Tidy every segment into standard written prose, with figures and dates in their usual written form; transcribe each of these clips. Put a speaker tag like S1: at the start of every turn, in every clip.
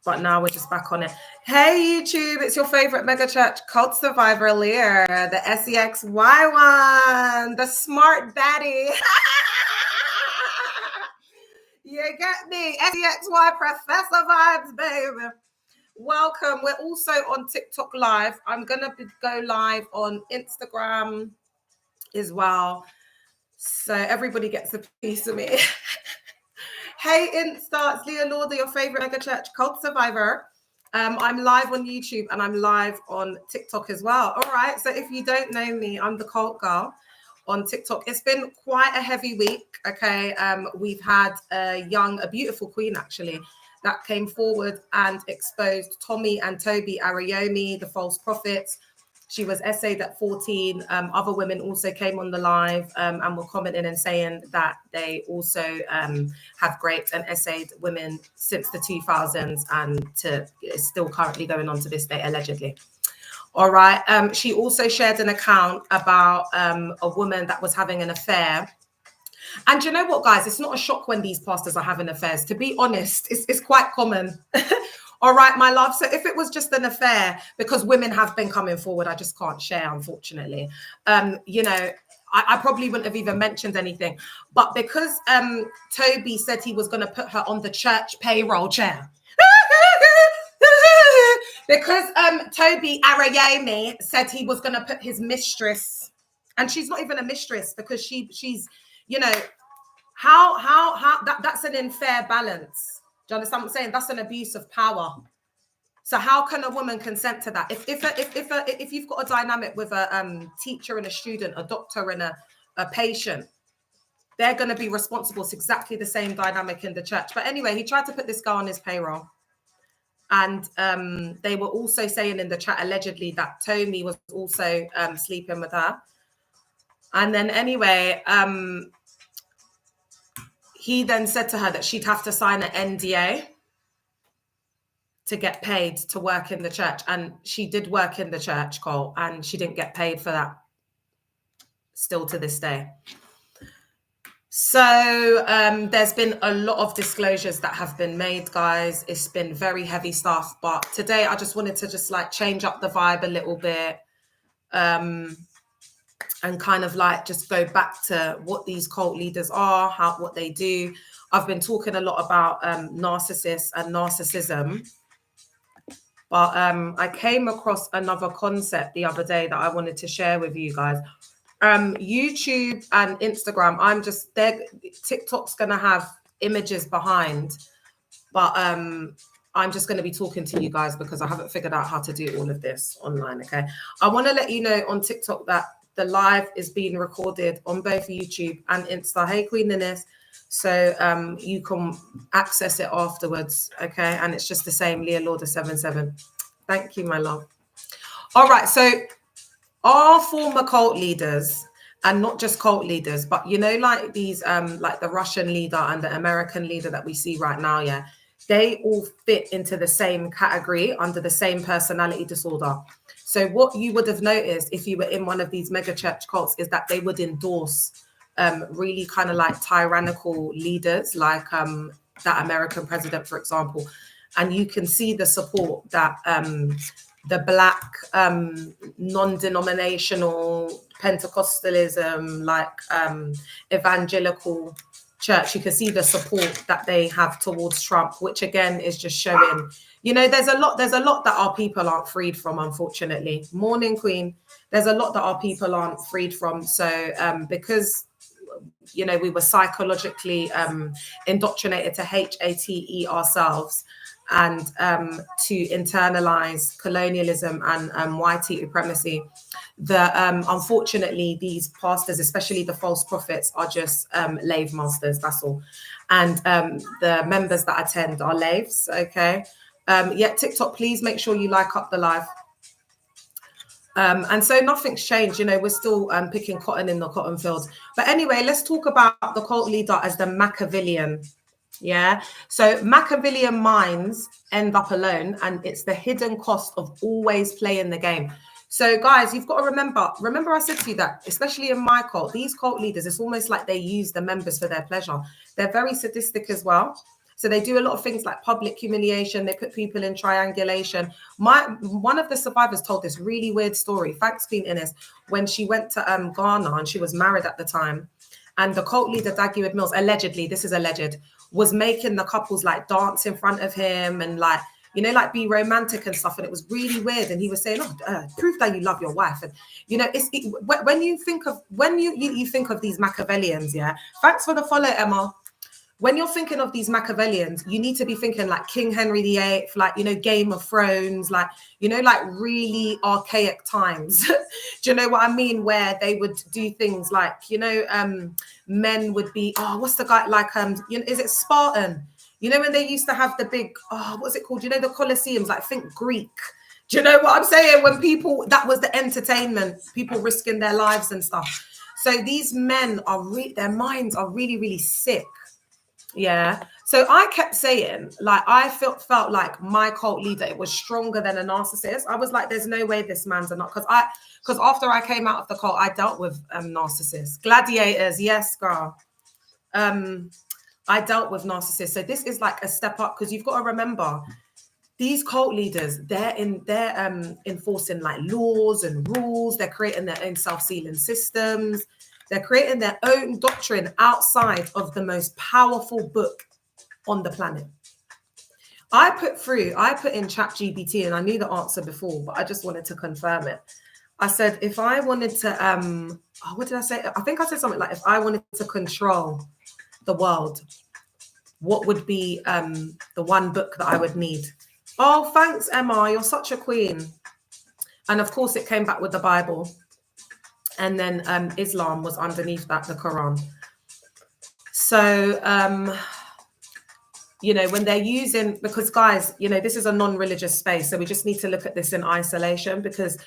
S1: But now we're just back on it. Hey, YouTube, it's your favorite mega church cult survivor, Lear, the SEXY one, the smart baddie. You get me? SEXY professor vibes, baby. Welcome. We're also on TikTok live. I'm going to go live on Instagram as well. So everybody gets a piece of me. Hey, Insta, it's Leah Lauder, your favorite mega church cult survivor. I'm live on YouTube and I'm live on TikTok as well. All right. So if you don't know me, I'm the cult girl on TikTok. It's been quite a heavy week. Okay. We've had a beautiful queen actually that came forward and exposed Tommy and Toby Arayomi, the false prophets. She was essayed at 14. Other women also came on the live and were commenting and saying that they also have raped and essayed women since the 2000s and it's still currently going on to this day, allegedly. All right. She also shared an account about a woman that was having an affair. And you know what, guys? It's not a shock when these pastors are having affairs. To be honest, it's quite common. All right, my love. So if it was just an affair, because women have been coming forward, I just can't share, unfortunately. You know, I probably wouldn't have even mentioned anything. But because Toby said he was going to put her on the church payroll chair. Because Toby Arayomi said he was going to put his mistress, and she's not even a mistress because she's, you know, how that's an unfair balance. Do you understand what I'm saying? That's an abuse of power. So how can a woman consent to that? If you've got a dynamic with a teacher and a student, a doctor and a patient, they're going to be responsible. It's exactly the same dynamic in the church. But anyway, he tried to put this guy on his payroll. And they were also saying in the chat, allegedly, that Tommy was also sleeping with her. And then anyway, he then said to her that she'd have to sign an NDA to get paid to work in the church. And she did work in the church, Cole, and she didn't get paid for that still to this day. So there's been a lot of disclosures that have been made, guys. It's been very heavy stuff. But today I just wanted to just like change up the vibe a little bit and kind of like just go back to what these cult leaders are, what they do. I've been talking a lot about narcissists and narcissism. But I came across another concept the other day that I wanted to share with you guys. YouTube and Instagram, TikTok's going to have images behind, but I'm just going to be talking to you guys because I haven't figured out how to do all of this online, okay? I want to let you know on TikTok that the live is being recorded on both YouTube and Insta. Hey, Queen Innes. So you can access it afterwards, okay? And it's just the same, Leah Lauder 77. Thank you, my love. All right, so our former cult leaders, and not just cult leaders, but you know, like these, like the Russian leader and the American leader that we see right now, yeah, they all fit into the same category under the same personality disorder. So what you would have noticed if you were in one of these mega church cults is that they would endorse really kind of like tyrannical leaders, like that American president, for example. And you can see the support that the Black non-denominational Pentecostalism, like evangelical church, you can see the support that they have towards Trump, which again is just showing, you know, there's a lot that our people aren't freed from, unfortunately. Morning, Queen. There's a lot that our people aren't freed from. So because, you know, we were psychologically indoctrinated to hate ourselves and to internalize colonialism and white supremacy, unfortunately, these pastors, especially the false prophets, are just lave masters, that's all. And the members that attend are laves, okay? Yeah, TikTok, please make sure you like up the live. And so nothing's changed, you know, we're still picking cotton in the cotton fields. But anyway, let's talk about the cult leader as the Machiavellian. Yeah, so Machiavellian minds end up alone, and it's the hidden cost of always playing the game. So guys, you've got to remember I said to you that, especially in my cult, these cult leaders, it's almost like they use the members for their pleasure. They're very sadistic as well. So they do a lot of things like public humiliation. They put people in triangulation. One of the survivors told this really weird story. Thanks, Queen Innes. When she went to Ghana and she was married at the time, and the cult leader Daguerre Mills, allegedly, this is alleged, was making the couples like dance in front of him and like, you know, like be romantic and stuff. And it was really weird. And he was saying, oh, prove that you love your wife. And, you know, when you think of, when you think of these Machiavellians, yeah, thanks for the follow, Emma. When you're thinking of these Machiavellians, you need to be thinking like King Henry VIII, like, you know, Game of Thrones, like, you know, like really archaic times. Do you know what I mean? Where they would do things like, you know, men would be, oh, what's the guy like, you know, is it Spartan? You know, when they used to have the big, oh, what's it called? You know, the Colosseums, like think Greek. Do you know what I'm saying? When people, that was the entertainment, people risking their lives and stuff. So these men are, their minds are really, really sick. Yeah. So I kept saying, like, I felt like my cult leader, it was stronger than a narcissist. I was like, there's no way this man's a not, because after I came out of the cult, I dealt with narcissists, gladiators. Yes, girl. I dealt with narcissists. So this is like a step up, because you've got to remember these cult leaders, they're enforcing like laws and rules. They're creating their own self-sealing systems. They're creating their own doctrine outside of the most powerful book on the planet. I put in ChatGPT, and I knew the answer before, but I just wanted to confirm it. I said, if I wanted to, what did I say? I think I said something like, if I wanted to control the world, what would be the one book that I would need? Oh, thanks, Emma. You're such a queen. And of course, it came back with the Bible. And then Islam was underneath that, the Quran. So, you know, when they're using, because guys, you know, this is a non-religious space. So we just need to look at this in isolation, because,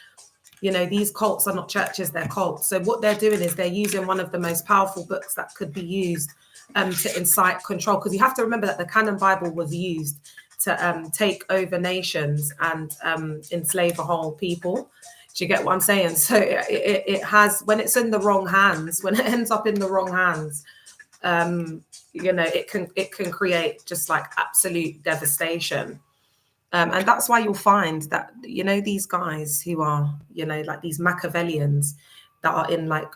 S1: you know, these cults are not churches, they're cults. So what they're doing is they're using one of the most powerful books that could be used to incite control. Because you have to remember that the canon Bible was used to take over nations and enslave a whole people. Do you get what I'm saying? So it has, when it's in the wrong hands, when it ends up in the wrong hands, you know, it can create just like absolute devastation. And that's why you'll find that, you know, these guys who are, you know, like these Machiavellians that are in like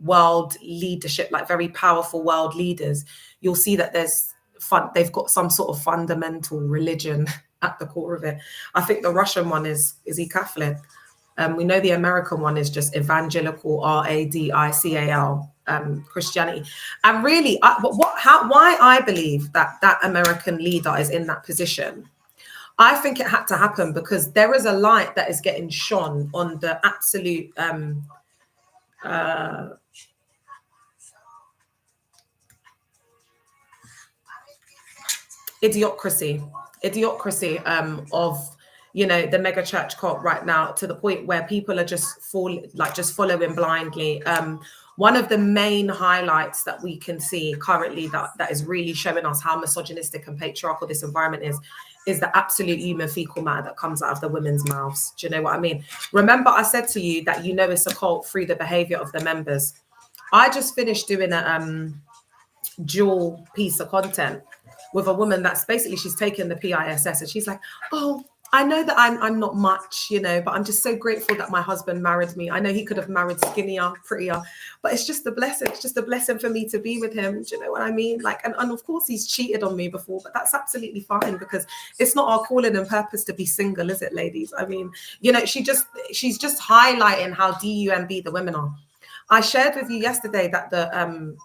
S1: world leadership, like very powerful world leaders, you'll see that they've got some sort of fundamental religion at the core of it. I think the Russian one is he Catholic? We know the American one is just evangelical, RADICAL, Christianity. And really, why I believe that American leader is in that position, I think it had to happen because there is a light that is getting shone on the absolute idiocracy of, you know, the mega church cult right now, to the point where people are just following blindly. One of the main highlights that we can see currently that is really showing us how misogynistic and patriarchal this environment is the absolute human fecal matter that comes out of the women's mouths. Do you know what I mean? Remember, I said to you that, you know, it's a cult through the behavior of the members. I just finished doing a dual piece of content with a woman that's basically, she's taken the PISS and she's like, oh, I know that I'm not much, you know, but I'm just so grateful that my husband married me. I know he could have married skinnier, prettier, but it's just a blessing. It's just a blessing for me to be with him. Do you know what I mean? Like, and of course he's cheated on me before, but that's absolutely fine, because it's not our calling and purpose to be single, is it, ladies? I mean, you know, she's just highlighting how DUMB the women are. I shared with you yesterday that the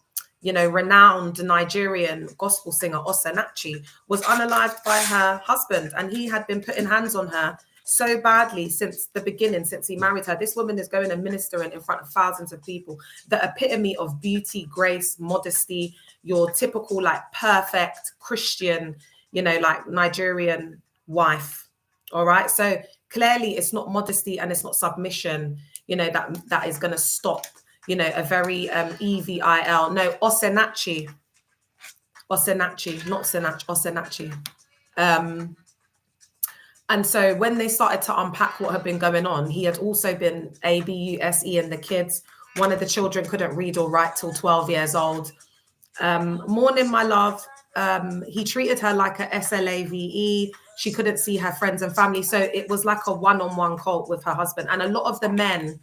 S1: you know, renowned Nigerian gospel singer Osinachi was unalived by her husband, and he had been putting hands on her so badly since the beginning, since he married her. This woman is going and ministering in front of thousands of people, the epitome of beauty, grace, modesty, your typical like perfect Christian, you know, like Nigerian wife. All right. So clearly it's not modesty and it's not submission, you know, that is going to stop, you know, a very EVIL. No, Osinachi, not Sinach, Osinachi. And so when they started to unpack what had been going on, he had also been ABUSE in the kids. One of the children couldn't read or write till 12 years old. Morning, my love. he treated her like a SLAVE. She couldn't see her friends and family. So it was like a one-on-one cult with her husband. And a lot of the men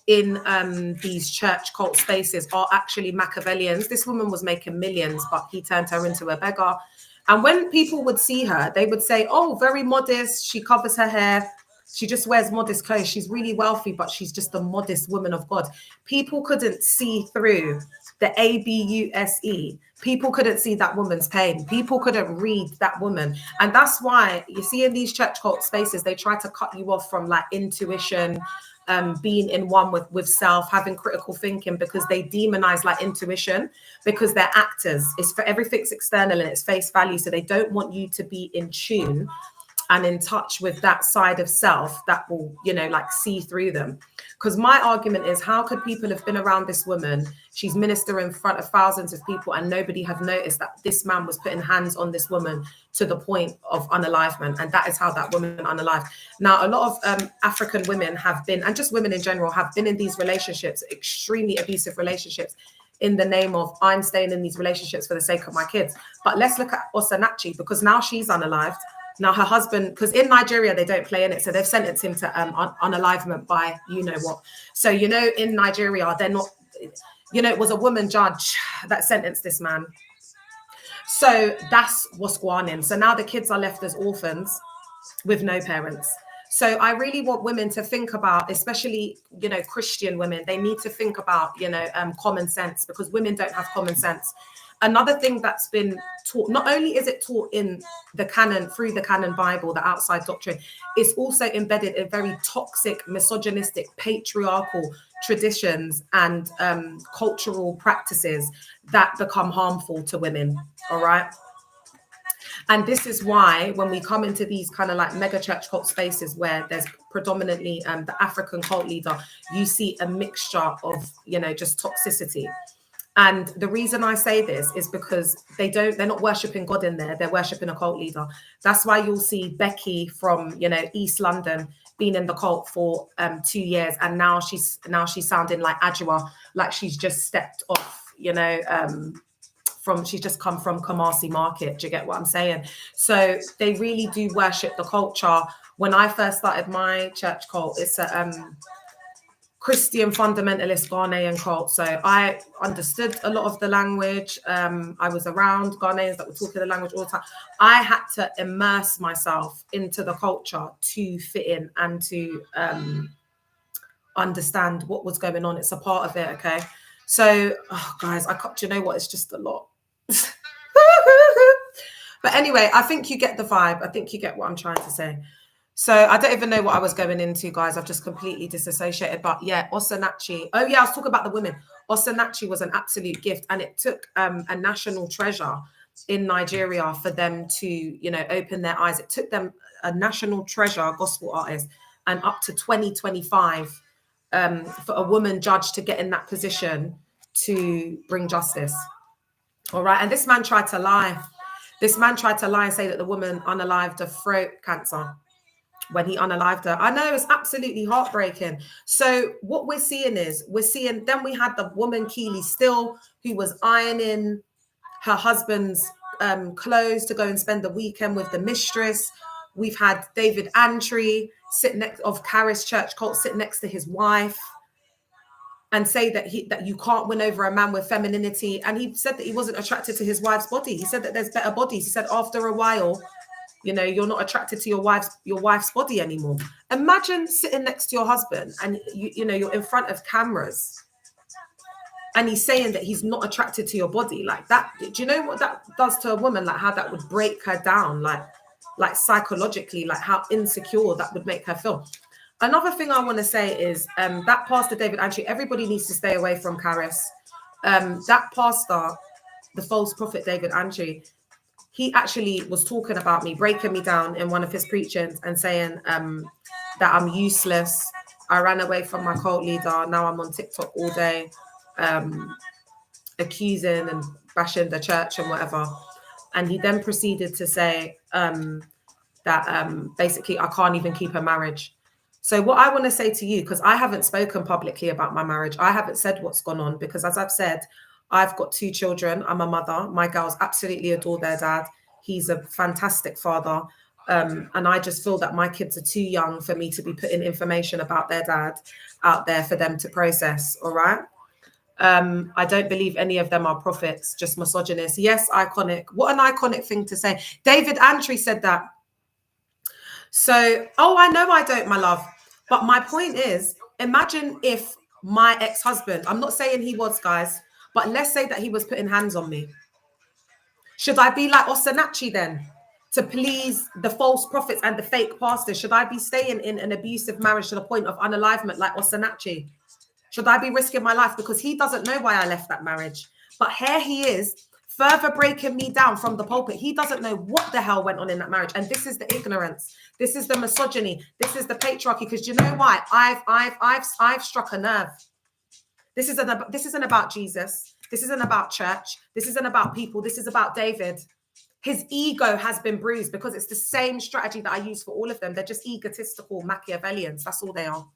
S1: in these church cult spaces are actually Machiavellians. This woman was making millions, but he turned her into a beggar. And when people would see her, they would say, oh, very modest. She covers her hair. She just wears modest clothes. She's really wealthy, but she's just a modest woman of God. People couldn't see through the ABUSE. People couldn't see that woman's pain. People couldn't read that woman. And that's why you see in these church cult spaces, they try to cut you off from like intuition, being in one with self, having critical thinking, because they demonize like intuition, because they're actors. It's for everything's external and it's face value. So they don't want you to be in tune and in touch with that side of self that will, you know, like see through them. Because my argument is, how could people have been around this woman? She's ministering in front of thousands of people and nobody have noticed that this man was putting hands on this woman to the point of unalivement. And that is how that woman unalived. Now, a lot of African women have been, and just women in general, have been in these relationships, extremely abusive relationships, in the name of, I'm staying in these relationships for the sake of my kids. But let's look at Osinachi, because now she's unalived. Now her husband, because in Nigeria, they don't play in it. So they've sentenced him to unalivement by you know what. So, you know, in Nigeria, they're not, you know, it was a woman judge that sentenced this man. So that's what's going on. So now the kids are left as orphans with no parents. So I really want women to think about, especially, you know, Christian women, they need to think about, you know, common sense, because women don't have common sense. Another thing that's been taught, not only is it taught in the canon, through the canon Bible, the outside doctrine, it's also embedded in very toxic, misogynistic, patriarchal traditions and cultural practices that become harmful to women. All right. And this is why when we come into these kind of like mega church cult spaces where there's predominantly the African cult leader, you see a mixture of, you know, just toxicity. And the reason I say this is because they're not worshiping God in there. They're worshiping a cult leader. That's why you'll see Becky from, you know, East London being in the cult for 2 years. And now she's sounding like Adjoa, like she's just stepped off, you know, she's just come from Kumasi Market. Do you get what I'm saying? So they really do worship the culture. When I first started my church cult, it's a Christian fundamentalist Ghanaian cult. So I understood a lot of the language. I was around Ghanaians that were talking the language all the time. I had to immerse myself into the culture to fit in and to understand what was going on. It's a part of it, okay? So, oh, guys, do you know what? It's just a lot. But anyway, I think you get the vibe. I think you get what I'm trying to say. So I don't even know what I was going into, guys. I've just completely disassociated. But yeah, Osinachi. Oh yeah, I was talking about the women. Osinachi was an absolute gift, and it took a national treasure in Nigeria for them to, you know, open their eyes. It took them a national treasure, gospel artist, and up to 2025 for a woman judge to get in that position to bring justice. All right, and this man tried to lie. This man tried to lie and say that the woman unalived of throat cancer when he unalived her. I know, it's absolutely heartbreaking. So what we're seeing, then we had the woman Keely Still, who was ironing her husband's clothes to go and spend the weekend with the mistress. We've had David Antry of Caris Church Cult sit next to his wife and say that you can't win over a man with femininity. And he said that he wasn't attracted to his wife's body. He said that there's better bodies. He said after a while, you know, you're not attracted to your wife's body anymore. Imagine sitting next to your husband and you know, you're in front of cameras and he's saying that he's not attracted to your body like that. Do you know what that does to a woman? Like how that would break her down, like psychologically, like how insecure that would make her feel. Another thing I want to say is that Pastor David Antry, everybody needs to stay away from Caris. That pastor, the false prophet David Antry, he actually was talking about me, breaking me down in one of his preachings and saying that I'm useless. I ran away from my cult leader. Now I'm on TikTok all day, accusing and bashing the church and whatever. And he then proceeded to say that basically I can't even keep a marriage. So what I want to say to you, because I haven't spoken publicly about my marriage, I haven't said what's gone on, because as I've said, I've got 2 children. I'm a mother. My girls absolutely adore their dad. He's a fantastic father. And I just feel that my kids are too young for me to be putting information about their dad out there for them to process. All right. I don't believe any of them are prophets, just misogynists. Yes, iconic. What an iconic thing to say. David Antry said that. So, I know I don't, my love. But my point is, imagine if my ex-husband, I'm not saying he was, guys, but let's say that he was putting hands on me. Should I be like Osinachi then? To please the false prophets and the fake pastors? Should I be staying in an abusive marriage to the point of unalivement like Osinachi? Should I be risking my life? Because he doesn't know why I left that marriage. But here he is, further breaking me down from the pulpit. He doesn't know what the hell went on in that marriage. And this is the ignorance. This is the misogyny. This is the patriarchy. Because you know why? I've struck a nerve. This isn't about Jesus. This isn't about church. This isn't about people. This is about David. His ego has been bruised because it's the same strategy that I use for all of them. They're just egotistical Machiavellians. That's all they are.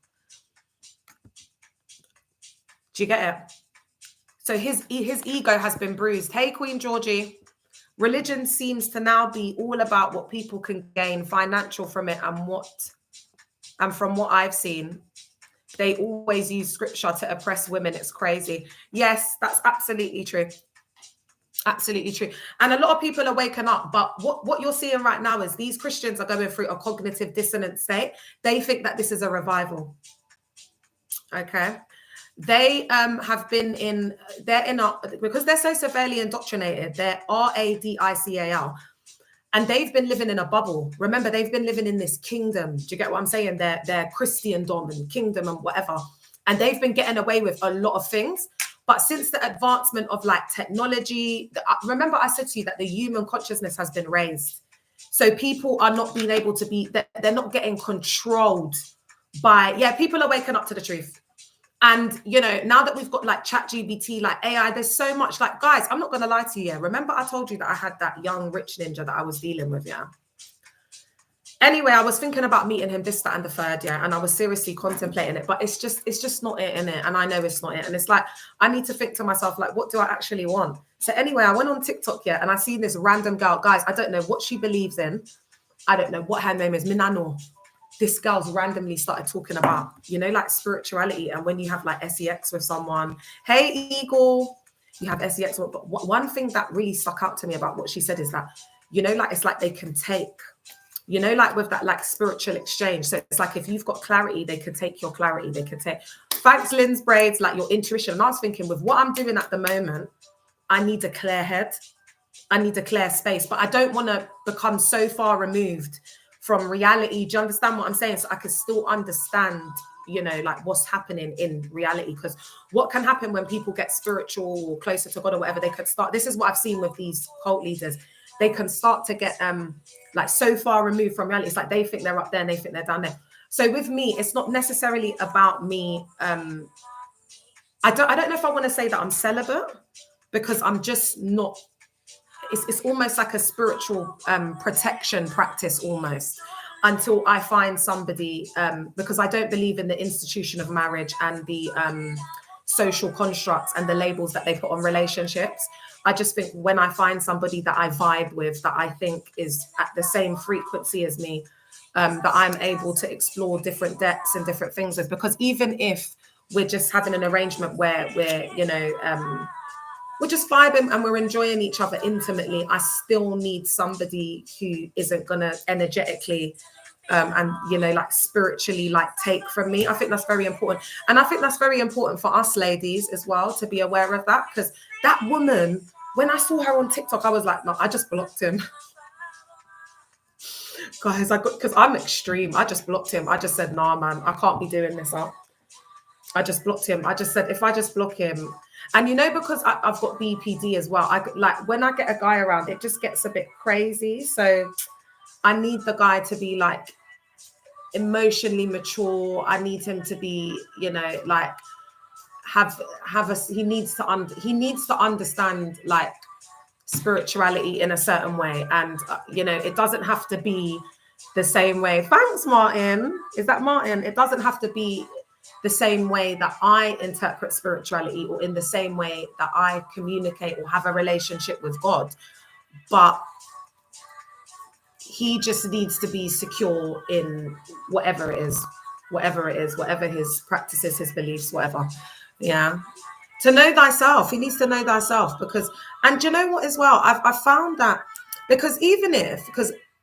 S1: Do you get it? So his ego has been bruised. Hey, Queen Georgie. Religion seems to now be all about what people can gain financial from it, and from what I've seen, they always use scripture to oppress women. It's crazy. Yes, that's absolutely true. Absolutely true. And a lot of people are waking up, but what you're seeing right now is these Christians are going through a cognitive dissonance state. They think that this is a revival. Okay. They have been because they're so severely indoctrinated, they're RADICAL, and they've been living in a bubble. Remember, they've been living in this kingdom. Do you get what I'm saying? They're Christendom and kingdom and whatever. And they've been getting away with a lot of things. But since the advancement of like technology, remember I said to you that the human consciousness has been raised. So people are not being able to be, they're not getting controlled by, people are waking up to the truth. And, you know, now that we've got like ChatGPT, like AI, there's so much, like, guys, I'm not going to lie to you. Yeah. Remember I told you that I had that young rich ninja that I was dealing with. Yeah. Anyway, I was thinking about meeting him, this, that, and the third, yeah, and I was seriously contemplating it, but it's just not it, innit? And I know it's not it. And it's like, I need to think to myself, like, what do I actually want? So anyway, I went on TikTok, yeah, and I seen this random girl. Guys, I don't know what she believes in. I don't know what her name is, Minano. This girl's randomly started talking about, you know, like spirituality. And when you have like sex with someone, hey, Eagle, you have sex. But one thing that really stuck out to me about what she said is that, you know, like, it's like they can take, you know, like with that like spiritual exchange. So it's like if you've got clarity, they can take your clarity. They can take, thanks, Lynn's braids, like your intuition. And I was thinking, with what I'm doing at the moment, I need a clear head. I need a clear space, but I don't want to become so far removed from reality. Do you understand what I'm saying? So I can still understand, you know, like what's happening in reality. Because what can happen when people get spiritual or closer to God or whatever, they could start, this is what I've seen with these cult leaders. They can start to get like so far removed from reality. It's like they think they're up there and they think they're down there. So with me, it's not necessarily about me. I don't know if I want to say that I'm celibate, because I'm just not. It's almost like a spiritual protection practice almost, until I find somebody, because I don't believe in the institution of marriage and the social constructs and the labels that they put on relationships. I just think when I find somebody that I vibe with, that I think is at the same frequency as me, that I'm able to explore different depths and different things with. Because even if we're just having an arrangement where we're, you know, we're just vibing and we're enjoying each other intimately, I still need somebody who isn't going to energetically and, you know, like spiritually, like take from me. I think that's very important. And I think that's very important for us ladies as well, to be aware of that. Because that woman, when I saw her on TikTok, I was like, no, I just blocked him. Guys, because I'm extreme. I just blocked him. I just said, nah, man, I can't be doing this up. I just blocked him. I just said, if I just block him, and you know, because I've got BPD as well, I like when I get a guy around, it just gets a bit crazy. So I need the guy to be like emotionally mature. I need him to be, you know, like he needs to understand like spirituality in a certain way. And you know, it doesn't have to be the same way. Thanks, Martin. Is that Martin? It doesn't have to be the same way that I interpret spirituality, or in the same way that I communicate or have a relationship with God. But he just needs to be secure in whatever it is, whatever his practices, his beliefs, whatever. Yeah. To know thyself. He needs to know thyself, because, and you know what as well? I've found that, because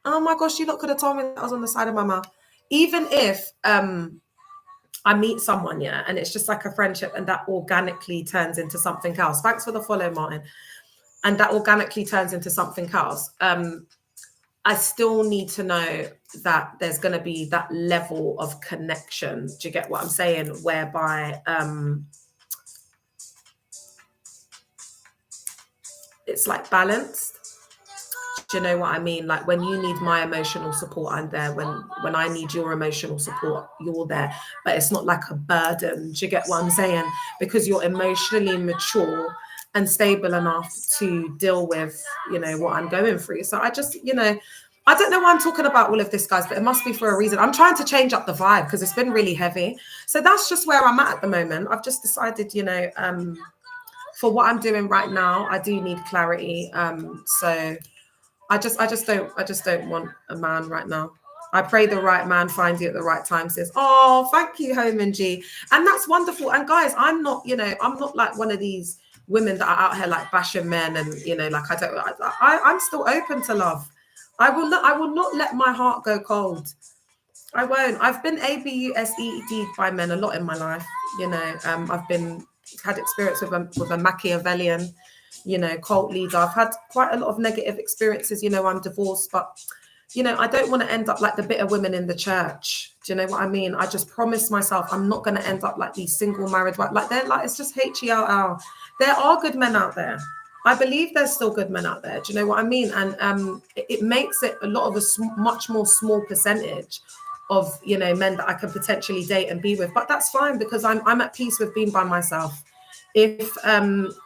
S1: oh my gosh, you lot could have told me that I was on the side of my mouth. Even if I meet someone, yeah, and it's just like a friendship, and that organically turns into something else. Thanks for the follow, Martin. And that organically turns into something else. I still need to know that there's going to be that level of connection. Do you get what I'm saying? Whereby it's like balanced. Do you know what I mean? Like when you need my emotional support, I'm there. When I need your emotional support, you're there. But it's not like a burden. Do you get what I'm saying? Because you're emotionally mature and stable enough to deal with, you know, what I'm going through. So I just, you know, I don't know why I'm talking about all of this, guys, but it must be for a reason. I'm trying to change up the vibe because it's been really heavy. So that's just where I'm at the moment. I've just decided, you know, for what I'm doing right now, I do need clarity. So I just don't want a man right now. I pray the right man finds you at the right time, sis. Oh, thank you, Homan G. And that's wonderful. And guys, I'm not, you know, I'm not like one of these women that are out here like bashing men and, you know, like I'm still open to love. I will not let my heart go cold. I won't. I've been abused by men a lot in my life. You know, I've had experience with a Machiavellian, you know, cult leader. I've had quite a lot of negative experiences. You know, I'm divorced, but, you know, I don't want to end up like the bitter women in the church. Do you know what I mean? I just promised myself I'm not going to end up like these single married, like they're like, it's just HELL. There are good men out there. I believe there's still good men out there. Do you know what I mean? And it makes it a lot of much more small percentage of, you know, men that I could potentially date and be with. But that's fine, because I'm at peace with being by myself. If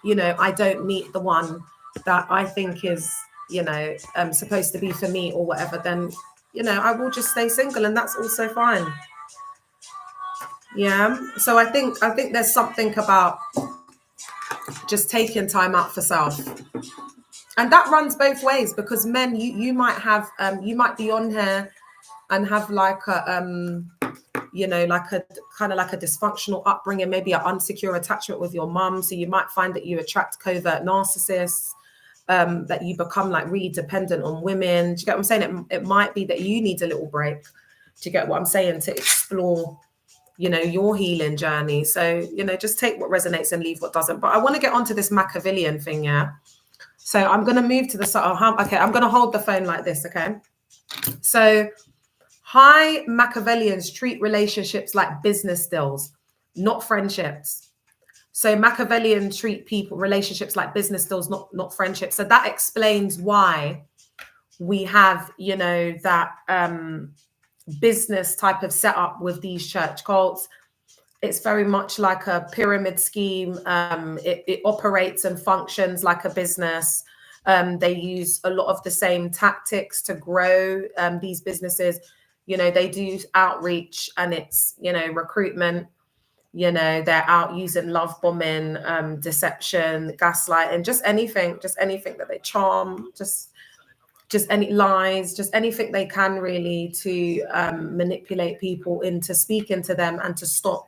S1: you know, I don't meet the one that I think is, you know, supposed to be for me or whatever, then, you know, I will just stay single, and that's also fine. Yeah. So I think there's something about just taking time out for self. And that runs both ways, because men, you might have you might be on here and have like a you know, like a kind of like a dysfunctional upbringing, maybe an insecure attachment with your mum. So you might find that you attract covert narcissists, that you become like really dependent on women. Do you get what I'm saying? It might be that you need a little break. Do you get what I'm saying? To explore, you know, your healing journey. So, you know, just take what resonates and leave what doesn't. But I want to get onto this Machiavellian thing, yeah? So I'm going to move to the side. Okay, I'm going to hold the phone like this, okay? So high Machiavellians treat relationships like business deals, not friendships. So Machiavellians treat relationships like business deals, not friendships. So that explains why we have, you know, that business type of setup with these church cults. It's very much like a pyramid scheme. It operates and functions like a business. They use a lot of the same tactics to grow these businesses. You know, they do outreach, and it's, you know, recruitment. You know, they're out using love bombing, deception, gaslighting, just anything that they charm, just any lies, just anything they can really to manipulate people into speaking to them and to stop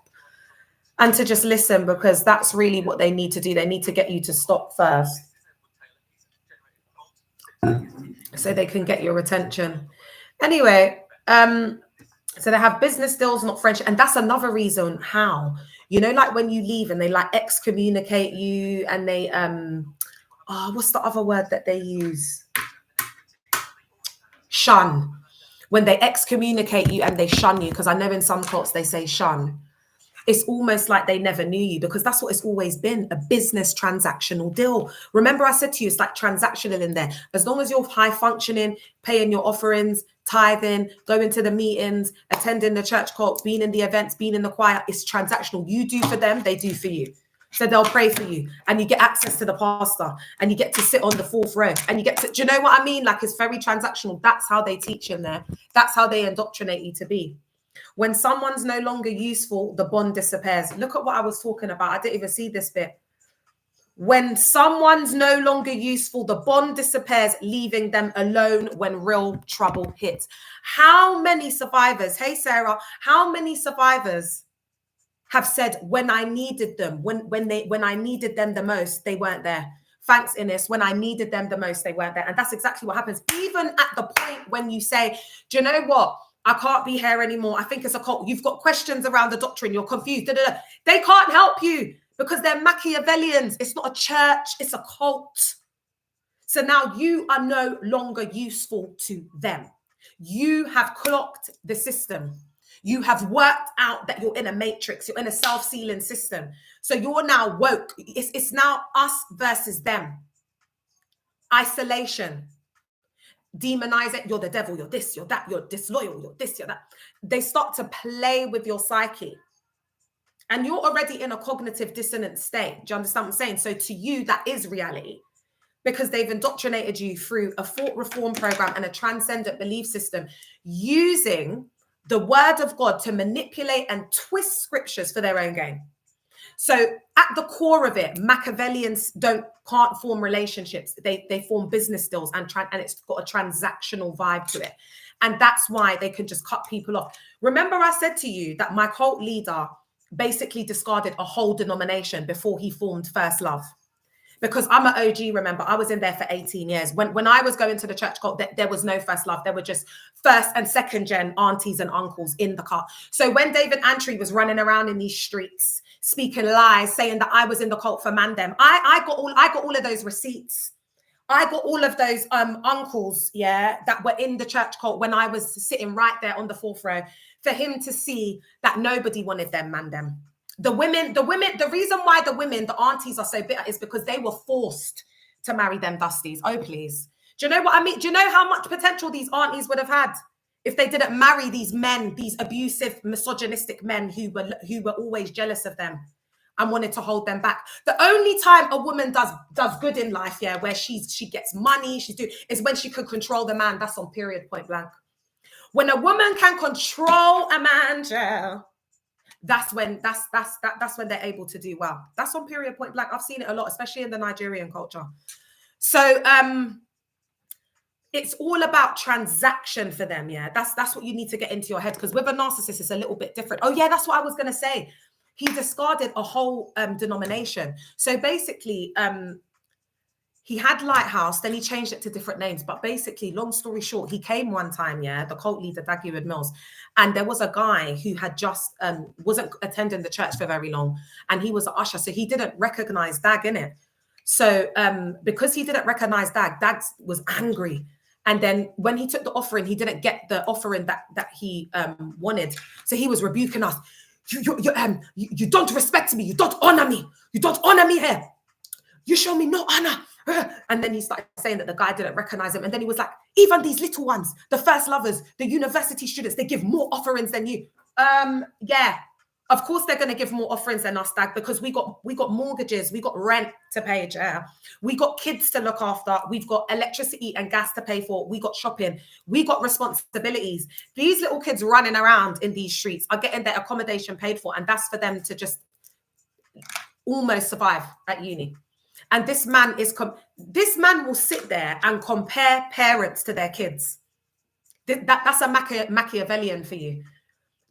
S1: and to just listen, because that's really what they need to do. They need to get you to stop first so they can get your attention. Anyway, so they have business deals, not friendship. And that's another reason how, you know, like when you leave and they like excommunicate you, and they, what's the other word that they use? Shun. When they excommunicate you and they shun you, because I know in some cults they say shun. It's almost like they never knew you, because that's what it's always been, a business transactional deal. Remember I said to you, it's like transactional in there. As long as you're high functioning, paying your offerings, tithing, going to the meetings, attending the church cults, being in the events, being in the choir, it's transactional. You do for them, they do for you. So they'll pray for you, and you get access to the pastor, and you get to sit on the 4th row, and you get to, do you know what I mean? Like, it's very transactional. That's how they teach in there. That's how they indoctrinate you to be. When someone's no longer useful, the bond disappears. Look at what I was talking about. I didn't even see this bit. When someone's no longer useful, the bond disappears, leaving them alone when real trouble hits. How many survivors, hey Sarah, how many survivors have said when I needed them, when I needed them the most, they weren't there? Thanks, Ines. When I needed them the most, they weren't there. And that's exactly what happens. Even at the point when you say, do you know what? I can't be here anymore. I think it's a cult. You've got questions around the doctrine. You're confused. Da, da, da. They can't help you because they're Machiavellians. It's not a church. It's a cult. So now you are no longer useful to them. You have clocked the system. You have worked out that you're in a matrix. You're in a self-sealing system. So you're now woke. It's now us versus them. Isolation. Demonize it. You're the devil. You're this. You're that. You're disloyal. You're this. You're that. They start to play with your psyche. And you're already in a cognitive dissonant state. Do you understand what I'm saying? So to you, that is reality. Because they've indoctrinated you through a thought reform program and a transcendent belief system using the word of God to manipulate and twist scriptures for their own gain. So at the core of it, Machiavellians can't form relationships. They form business deals and it's got a transactional vibe to it. And that's why they can just cut people off. Remember I said to you that my cult leader basically discarded a whole denomination before he formed First Love. Because I'm an OG, remember, I was in there for 18 years. When I was going to the church cult, there was no First Love. There were just first and second gen aunties and uncles in the car. So when David Antry was running around in these streets, speaking lies, saying that I was in the cult for Mandem, I got all of those receipts. I got all of those uncles, yeah, that were in the church cult when I was sitting right there on the fourth row for him to see that nobody wanted them Mandem. The reason why the aunties are so bitter is because they were forced to marry them dusties. Oh, please. Do you know what I mean? Do you know how much potential these aunties would have had if they didn't marry these men, these abusive, misogynistic men who were always jealous of them and wanted to hold them back? The only time a woman does good in life, yeah, where she gets money, is when she can control the man. That's on period point blank. When a woman can control a man, yeah, that's when they're able to do well. That's on period point blank. I've seen it a lot, especially in the Nigerian culture. So it's all about transaction for them. Yeah, that's what you need to get into your head, because with a narcissist it's a little bit different. Oh yeah, that's what I was going to say. He discarded a whole denomination. So basically he had Lighthouse, then he changed it to different names. But basically, long story short, he came one time, yeah, the cult leader, Daguerre Mills, and there was a guy who had just wasn't attending the church for very long, and he was an usher, so he didn't recognize Dag in it. So because he didn't recognize Dag was angry. And then when he took the offering, he didn't get the offering that he wanted. So he was rebuking us. You don't respect me. You don't honor me. You don't honor me here. You show me no honor. And then he started saying that the guy didn't recognize him. And then he was like, even these little ones, the first lovers, the university students, they give more offerings than you. Yeah, of course they're going to give more offerings than us, Dag, because we got mortgages, we got rent to pay, yeah. We got kids to look after, we've got electricity and gas to pay for, we got shopping, we got responsibilities. These little kids running around in these streets are getting their accommodation paid for, and that's for them to just almost survive at uni. And this man will sit there and compare parents to their kids. That's a Machiavellian for you.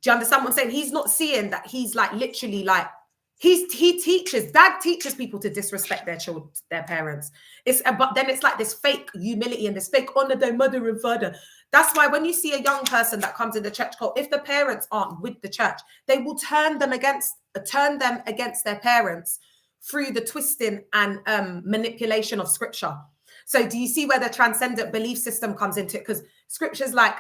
S1: Do you understand what I'm saying? He's not seeing that he's like literally like Dag teaches people to disrespect their children, their parents. But then it's like this fake humility and this fake honor their mother and father. That's why when you see a young person that comes in the church cult, if the parents aren't with the church, they will turn them against their parents through the twisting and manipulation of scripture. So do you see where the transcendent belief system comes into it? Because scripture's like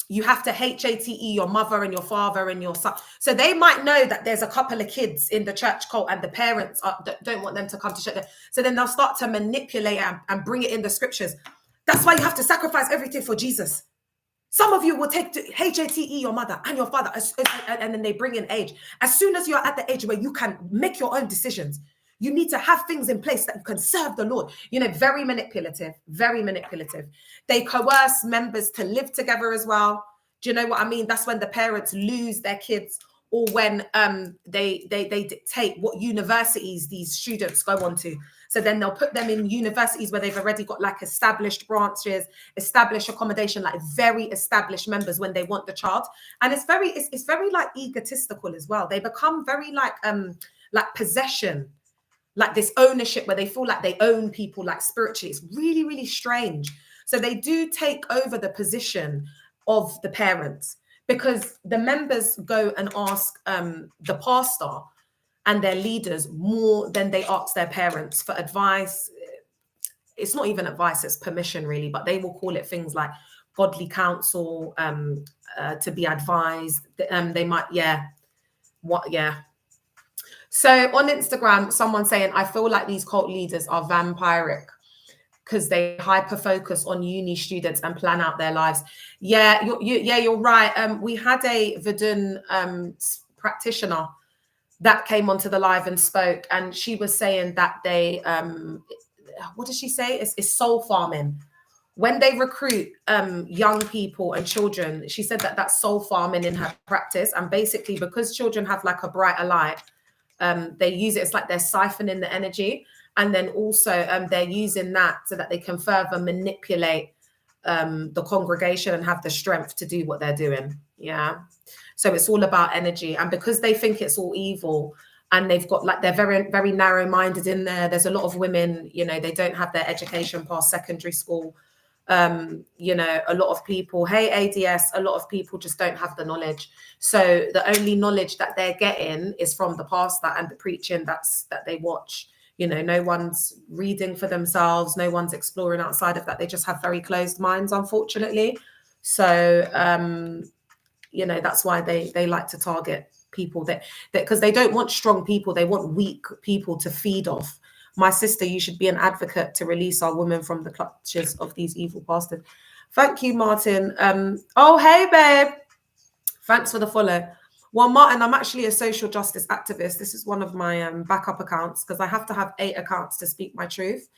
S1: you have to HATE your mother and your father and your son. So they might know that there's a couple of kids in the church cult and the parents don't want them to come to church. So then they'll start to manipulate and bring it in the scriptures. That's why you have to sacrifice everything for Jesus. Some of you will take HATE your mother and your father, and then they bring in age. As soon as you're at the age where you can make your own decisions, you need to have things in place that you can serve the Lord. You know, very manipulative, very manipulative. They coerce members to live together as well. Do you know what I mean? That's when the parents lose their kids, or when they dictate what universities these students go on to. So then they'll put them in universities where they've already got like established branches, established accommodation, like very established members when they want the child. And it's very like egotistical as well. They become very like possession, like this ownership where they feel like they own people like spiritually. It's really, really strange. So they do take over the position of the parents, because the members go and ask the pastor and their leaders more than they ask their parents for advice. It's not even advice, it's permission really, but they will call it things like godly counsel, to be advised. They might, So on Instagram, someone saying, I feel like these cult leaders are vampiric because they hyper focus on uni students and plan out their lives. Yeah, you're right. We had a Verdun practitioner that came onto the live and spoke, and she was saying that they, what did she say? It's soul farming. When they recruit young people and children, she said that that's soul farming in her practice. And basically, because children have like a brighter light, they use it. It's like they're siphoning the energy. And then also they're using that so that they can further manipulate the congregation and have the strength to do what they're doing. Yeah. So it's all about energy. And because they think it's all evil, and they've got like, they're very, very narrow minded in there. There's a lot of women, you know, they don't have their education past secondary school. You know, a lot of people, hey, ADS, a lot of people just don't have the knowledge. So the only knowledge that they're getting is from the pastor and the preaching that they watch. You know, no one's reading for themselves. No one's exploring outside of that. They just have very closed minds, unfortunately. So, you know, that's why they like to target people that because they don't want strong people. They want weak people to feed off. My sister, you should be an advocate to release our women from the clutches of these evil pastors. Thank you, Martin. Oh, hey, babe. Thanks for the follow. Well, Martin, I'm actually a social justice activist. This is one of my backup accounts because I have to have 8 accounts to speak my truth.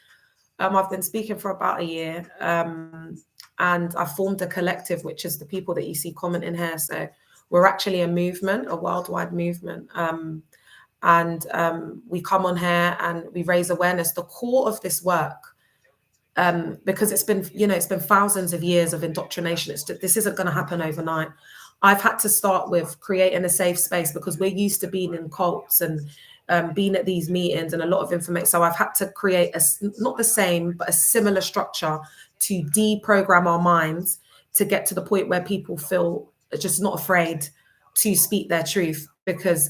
S1: I've been speaking for about a year, and I formed a collective, which is the people that you see commenting here. So we're actually a movement, a worldwide movement. And we come on here and we raise awareness. The core of this work, because it's been, you know, it's been thousands of years of indoctrination. This isn't going to happen overnight. I've had to start with creating a safe space because we're used to being in cults and being at these meetings and a lot of information. So I've had to create not the same, but a similar structure to deprogram our minds to get to the point where people feel just not afraid to speak their truth, because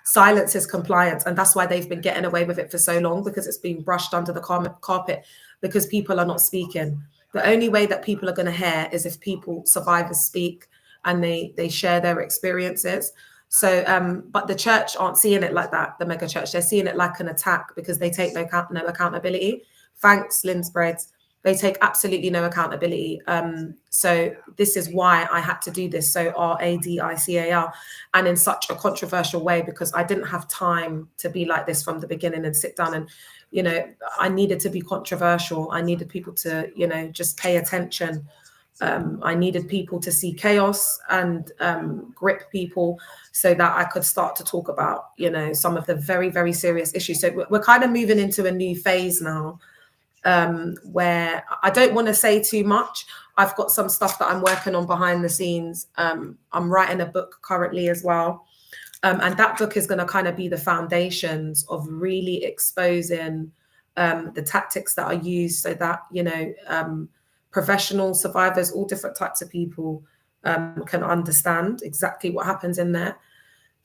S1: silence is compliance. And that's why they've been getting away with it for so long, because it's been brushed under the carpet because people are not speaking. The only way that people are going to hear is if survivors speak and they share their experiences. So, but the church aren't seeing it like that, the mega church. They're seeing it like an attack because they take no accountability. Thanks, Lynn Spreads. They take absolutely no accountability. So this is why I had to do this so RADICAL, and in such a controversial way, because I didn't have time to be like this from the beginning and sit down and, you know, I needed to be controversial. I needed people to, you know, just pay attention. I needed people to see chaos and grip people so that I could start to talk about, you know, some of the very, very serious issues. So we're kind of moving into a new phase now, where I don't want to say too much. I've got some stuff that I'm working on behind the scenes. I'm writing a book currently as well. And that book is going to kind of be the foundations of really exposing the tactics that are used so that, you know, professional survivors, all different types of people can understand exactly what happens in there.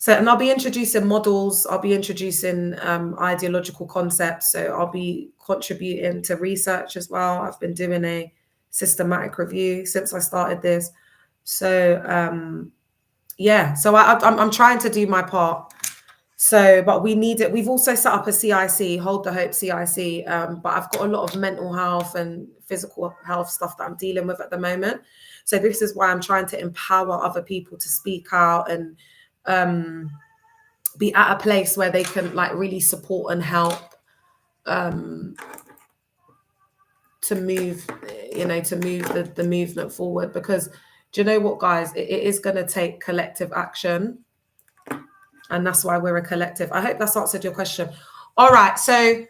S1: So, and I'll be introducing models, I'll be introducing ideological concepts. So I'll be contributing to research as well. I've been doing a systematic review since I started this. So, yeah, so I'm trying to do my part. So, but we need it. We've also set up a CIC, Hold the Hope CIC, but I've got a lot of mental health and physical health stuff that I'm dealing with at the moment. So this is why I'm trying to empower other people to speak out and be at a place where they can like really support and help to move, you know, to move the movement forward. Because, Do you know what, guys? It is going to take collective action. And that's why we're a collective. I hope that's answered your question. All right. So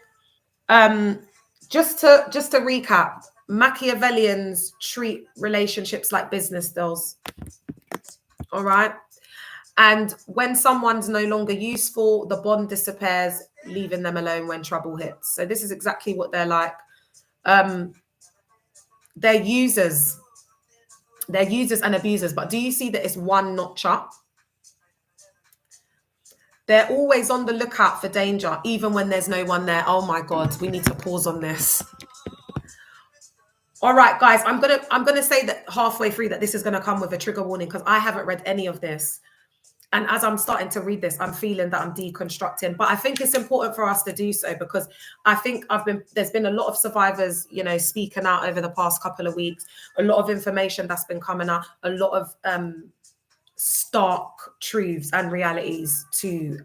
S1: just to recap, Machiavellians treat relationships like business deals. All right. And when someone's no longer useful, the bond disappears, leaving them alone when trouble hits. So this is exactly what they're like. They're users. They're users and abusers. But do you see that it's one notch up? They're always on the lookout for danger, even when there's no one there. Oh my God, we need to pause on this. All right, guys, I'm gonna say that halfway through that this is gonna come with a trigger warning because I haven't read any of this. And as I'm starting to read this, I'm feeling that I'm deconstructing. But I think it's important for us to do so because I think there's been a lot of survivors, you know, speaking out over the past couple of weeks, a lot of information that's been coming out, a lot of stark truths and realities to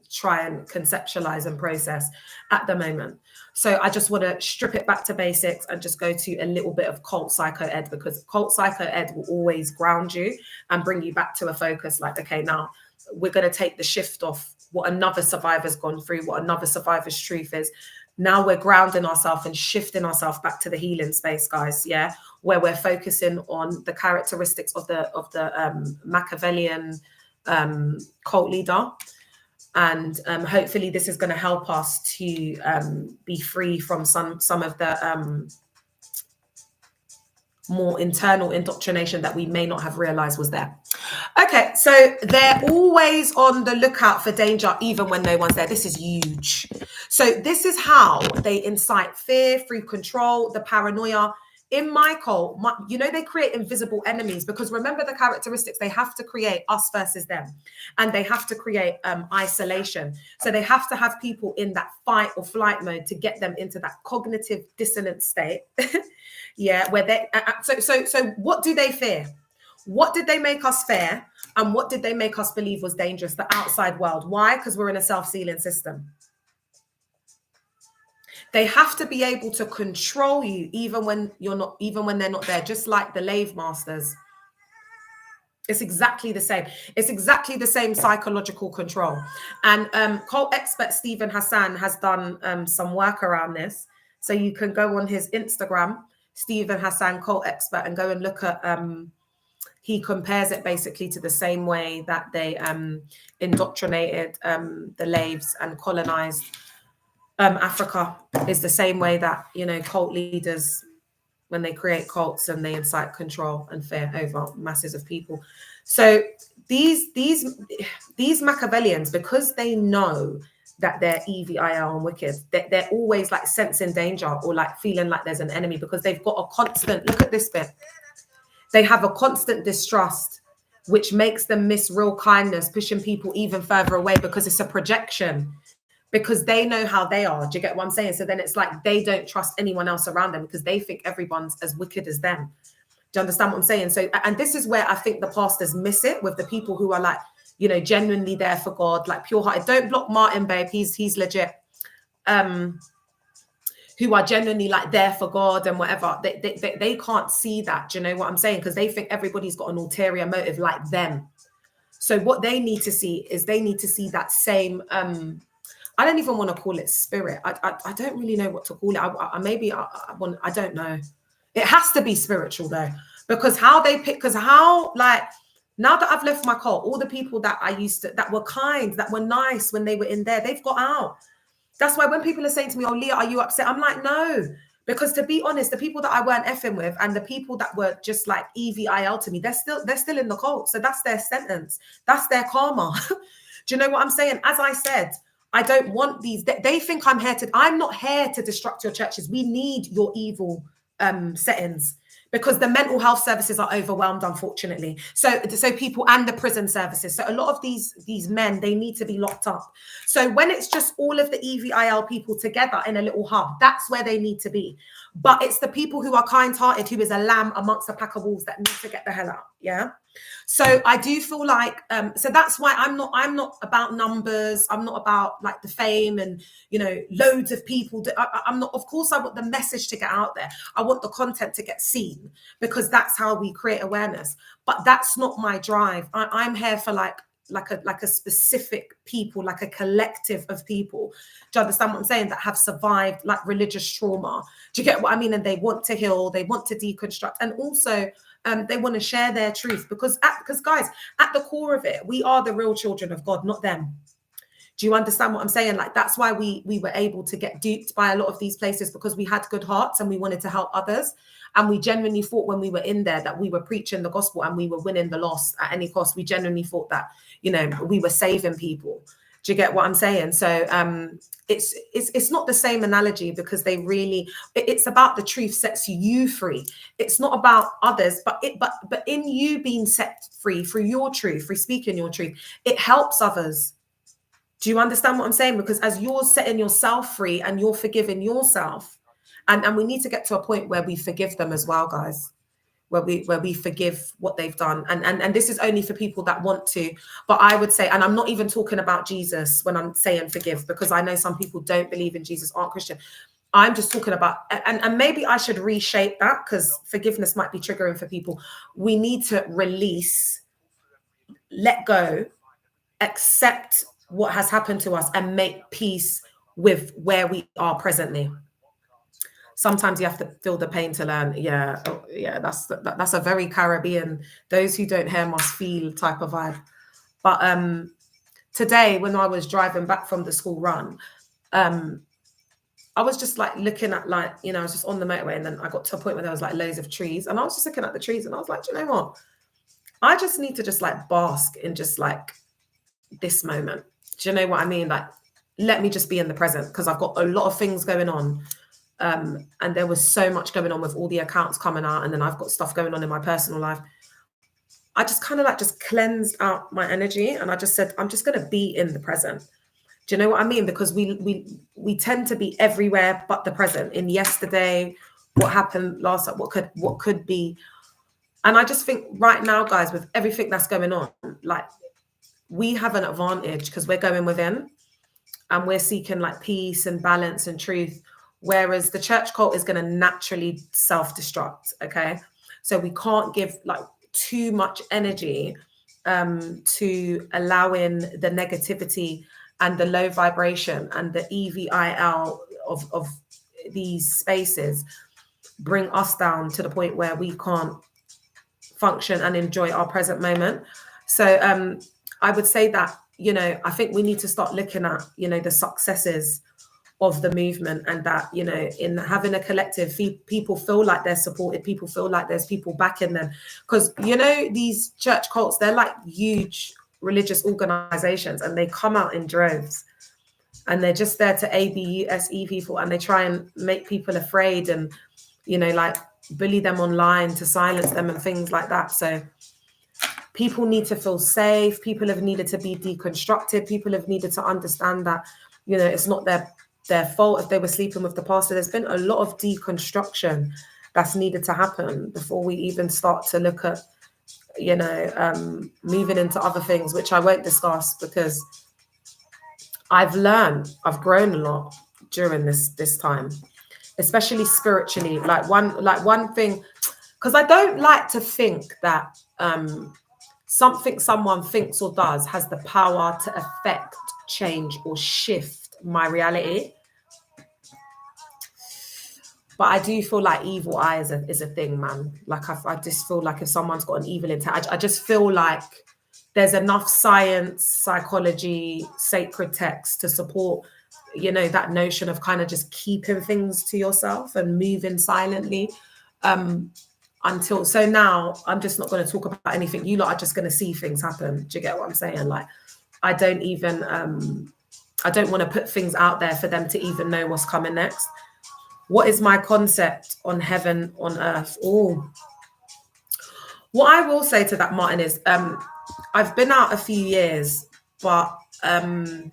S1: try and conceptualize and process at the moment. So I just want to strip it back to basics and just go to a little bit of cult psycho ed, because cult psycho ed will always ground you and bring you back to a focus like, okay, now we're going to take the shift off what another survivor's gone through, what another survivor's truth is. Now we're grounding ourselves and shifting ourselves back to the healing space, guys. Yeah, where we're focusing on the characteristics of the Machiavellian cult leader. And hopefully this is going to help us to be free from some of the more internal indoctrination that we may not have realized was there. Okay, so they're always on the lookout for danger, even when no one's there. This is huge. So this is how they incite fear through control, the paranoia. In my cult, you know, they create invisible enemies, because remember the characteristics, they have to create us versus them, and they have to create isolation. So they have to have people in that fight or flight mode to get them into that cognitive dissonance state. Yeah, where they so what do they fear? What did they make us fear? And what did they make us believe was dangerous? The outside world. Why? Because we're in a self-sealing system. They have to be able to control you even when you're not, even when they're not there, just like the lave masters. It's exactly the same. It's exactly the same psychological control. And cult expert Stephen Hassan has done some work around this. So you can go on his Instagram, Stephen Hassan, cult expert, and go and look at, he compares it basically to the same way that they indoctrinated the laves and colonized Africa. Is the same way that, you know, cult leaders, when they create cults and they incite control and fear over masses of people. So these Machiavellians, because they know that they're evil and wicked, they're always like sensing danger or like feeling like there's an enemy, because they've got a constant, look at this bit, they have a constant distrust, which makes them miss real kindness, pushing people even further away, because it's a projection. Because they know how they are. Do you get what I'm saying? So then it's like they don't trust anyone else around them because they think everyone's as wicked as them. Do you understand what I'm saying? So, and this is where I think the pastors miss it with the people who are like, you know, genuinely there for God, like pure hearted. Don't block Martin, babe. He's legit. Who are genuinely like there for God and whatever. They can't see that. Do you know what I'm saying? Because they think everybody's got an ulterior motive like them. So what they need to see is they need to see that same I don't even want to call it spirit. I don't really know what to call it. I don't know. It has to be spiritual though, because how they pick, because how, like, now that I've left my cult, all the people that I used to, that were kind, that were nice when they were in there, they've got out. That's why when people are saying to me, oh, Leah, are you upset? I'm like, no, because to be honest, the people that I weren't effing with and the people that were just like EVIL to me, they're still in the cult. So that's their sentence. That's their karma. Do you know what I'm saying? As I said, I don't want these. They think I'm not here to destruct your churches. We need your evil settings, because the mental health services are overwhelmed, unfortunately. So people, and the prison services. So a lot of these men, they need to be locked up. So when it's just all of the EVIL people together in a little hub, that's where they need to be. But it's the people who are kind-hearted, who is a lamb amongst a pack of wolves, that need to get the hell out. Yeah. So I do feel like, so that's why I'm not about numbers. I'm not about like the fame and, loads of people. I'm not, of course I want the message to get out there. I want the content to get seen, because that's how we create awareness. But that's not my drive. I'm here for like a specific people, like a collective of people. Do you understand what I'm saying? That have survived like religious trauma. Do you get what I mean? And they want to heal, they want to deconstruct, and also they want to share their truth, because guys, at the core of it, we are the real children of God, not them. Do you understand what I'm saying? Like, that's why we were able to get duped by a lot of these places, because we had good hearts and we wanted to help others. And we genuinely thought when we were in there that we were preaching the gospel and we were winning the lost at any cost. We genuinely thought that, we were saving people. Do you get what I'm saying? So it's not the same analogy, because it's about the truth sets you free. It's not about others, but in you being set free through your truth, through speaking your truth, it helps others. Do you understand what I'm saying? Because as you're setting yourself free and you're forgiving yourself, and we need to get to a point where we forgive them as well, guys, where we forgive what they've done. And this is only for people that want to. But I would say, and I'm not even talking about Jesus when I'm saying forgive, because I know some people don't believe in Jesus, aren't Christian. I'm just talking about, and maybe I should reshape that, because forgiveness might be triggering for people. We need to release, let go, accept what has happened to us, and make peace with where we are presently. Sometimes you have to feel the pain to learn. Yeah, that's a very Caribbean, those who don't hear must feel type of vibe. But today, when I was driving back from the school run, I was just like looking at, like, I was just on the motorway, and then I got to a point where there was like loads of trees, and I was just looking at the trees, and I was like, do you know what? I just need to just like bask in just like this moment. Do you know what I mean? Like, let me just be in the present, because I've got a lot of things going on. And there was so much going on with all the accounts coming out, and then I've got stuff going on in my personal life. I just kind of like just cleansed out my energy, and I just said, I'm just going to be in the present. Do you know what I mean? Because we tend to be everywhere but the present, in yesterday, what happened last, what could be. And I just think right now, guys, with everything that's going on, like, we have an advantage because we're going within and we're seeking like peace and balance and truth. Whereas the church cult is going to naturally self-destruct. Okay. So we can't give like too much energy to allowing the negativity and the low vibration and the EVIL of these spaces bring us down to the point where we can't function and enjoy our present moment. So I would say that, I think we need to start looking at, the successes of the movement, and that, in having a collective, people feel like they're supported, people feel like there's people backing them. Because, these church cults, they're like huge religious organizations, and they come out in droves, and they're just there to abuse people, and they try and make people afraid, and, like bully them online to silence them and things like that. So people need to feel safe. People have needed to be deconstructed. People have needed to understand that, it's not their fault if they were sleeping with the pastor. There's been a lot of deconstruction that's needed to happen before we even start to look at, moving into other things, which I won't discuss, because I've grown a lot during this time, especially spiritually. Like one thing, because I don't like to think that something someone thinks or does has the power to affect, change, or shift my reality. But I do feel like evil eye is a thing, man. Like I just feel like if someone's got an evil intent, I just feel like there's enough science, psychology, sacred text to support, that notion of kind of just keeping things to yourself and moving silently. So now I'm just not going to talk about anything. You lot are just going to see things happen. Do you get what I'm saying? Like, I don't want to put things out there for them to even know what's coming next. What is my concept on heaven on earth? Oh, what I will say to that, Martin, is I've been out a few years, but I'm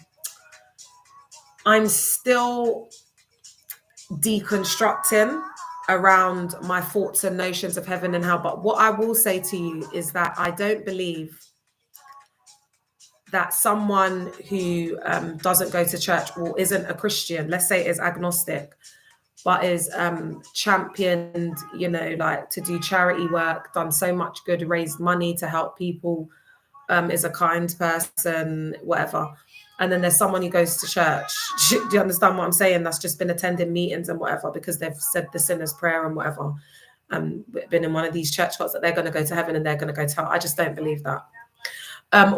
S1: still deconstructing. around my thoughts and notions of heaven and hell. But what I will say to you is that I don't believe that someone who doesn't go to church or isn't a Christian, let's say is agnostic, but is championed, you know, like to do charity work, done so much good, raised money to help people, is a kind person, whatever. And then there's someone who goes to church. Do you understand what I'm saying? That's just been attending meetings and whatever because they've said the sinner's prayer and whatever. Been in one of these church cults that they're going to go to heaven and they're going to go to hell. I just don't believe that.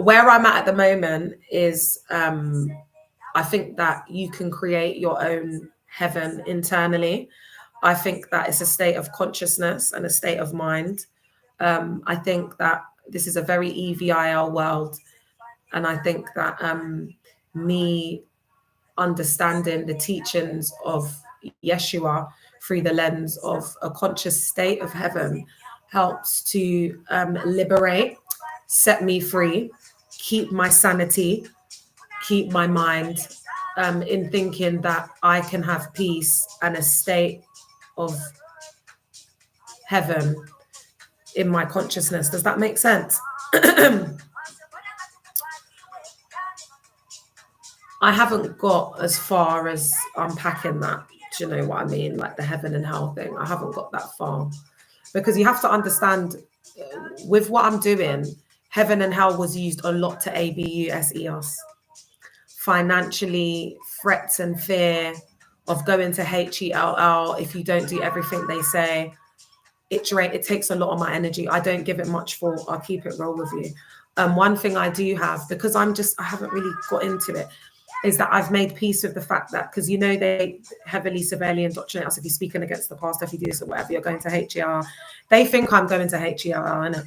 S1: Where I'm at the moment is I think that you can create your own heaven internally. I think that it's a state of consciousness and a state of mind. I think that this is a very EVIL world. And I think that me understanding the teachings of Yeshua through the lens of a conscious state of heaven helps to liberate, set me free, keep my sanity, keep my mind in thinking that I can have peace and a state of heaven in my consciousness. Does that make sense? I haven't got as far as unpacking that. Do you know what I mean? Like the heaven and hell thing. I haven't got that far because you have to understand with what I'm doing, heaven and hell was used a lot to ABUSE us. Financially, threats and fear of going to HELL if you don't do everything they say. It takes a lot of my energy. I don't give it much thought. I'll keep it real with you. One thing I do have, because I haven't really got into it, is that I've made peace with the fact that, because, you know, they heavily severely indoctrinate us. If you're speaking against the pastor, if you do this or whatever, you're going to HER. They think I'm going to HER, innit?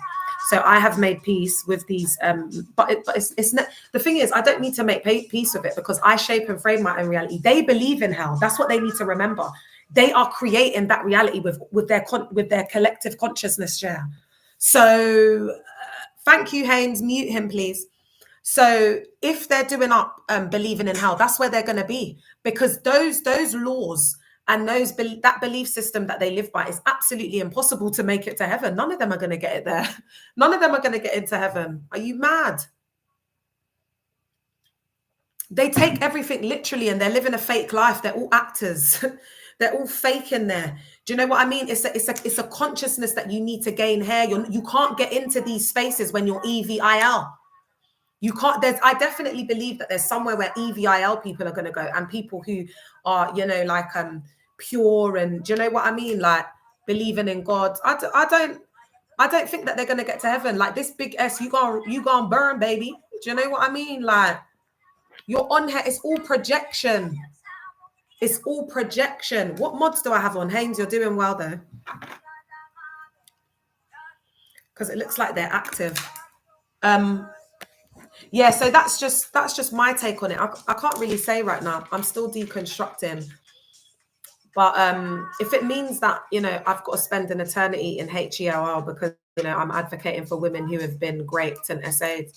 S1: So I have made peace with these, but it's not, the thing is, I don't need to make peace with it because I shape and frame my own reality. They believe in hell. That's what they need to remember. They are creating that reality with their collective consciousness share. So thank you, Haynes. Mute him, please. So if they're doing up believing in hell, that's where they're going to be, because those laws and that belief system that they live by is absolutely impossible to make it to heaven. None of them are going to get it there. None of them are going to get into heaven. Are you mad? They take everything literally and they're living a fake life. They're all actors. They're all fake in there. Do you know what I mean? It's a consciousness that you need to gain here. You can't get into these spaces when you're EVIL. You can't. I definitely believe that there's somewhere where EVIL people are going to go, and people who are, you know, like pure, and do you know what I mean? Like believing in God. I don't think that they're going to get to heaven. Like this big S, you gonna burn, baby. Do you know what I mean? Like you're on here. It's all projection. It's all projection. What mods do I have on? Haynes, you're doing well though, because it looks like they're active. Yeah, so that's just my take on it. I can't really say right now. I'm still deconstructing. But if it means that, you know, I've got to spend an eternity in HELL because, you know, I'm advocating for women who have been raped and SA'd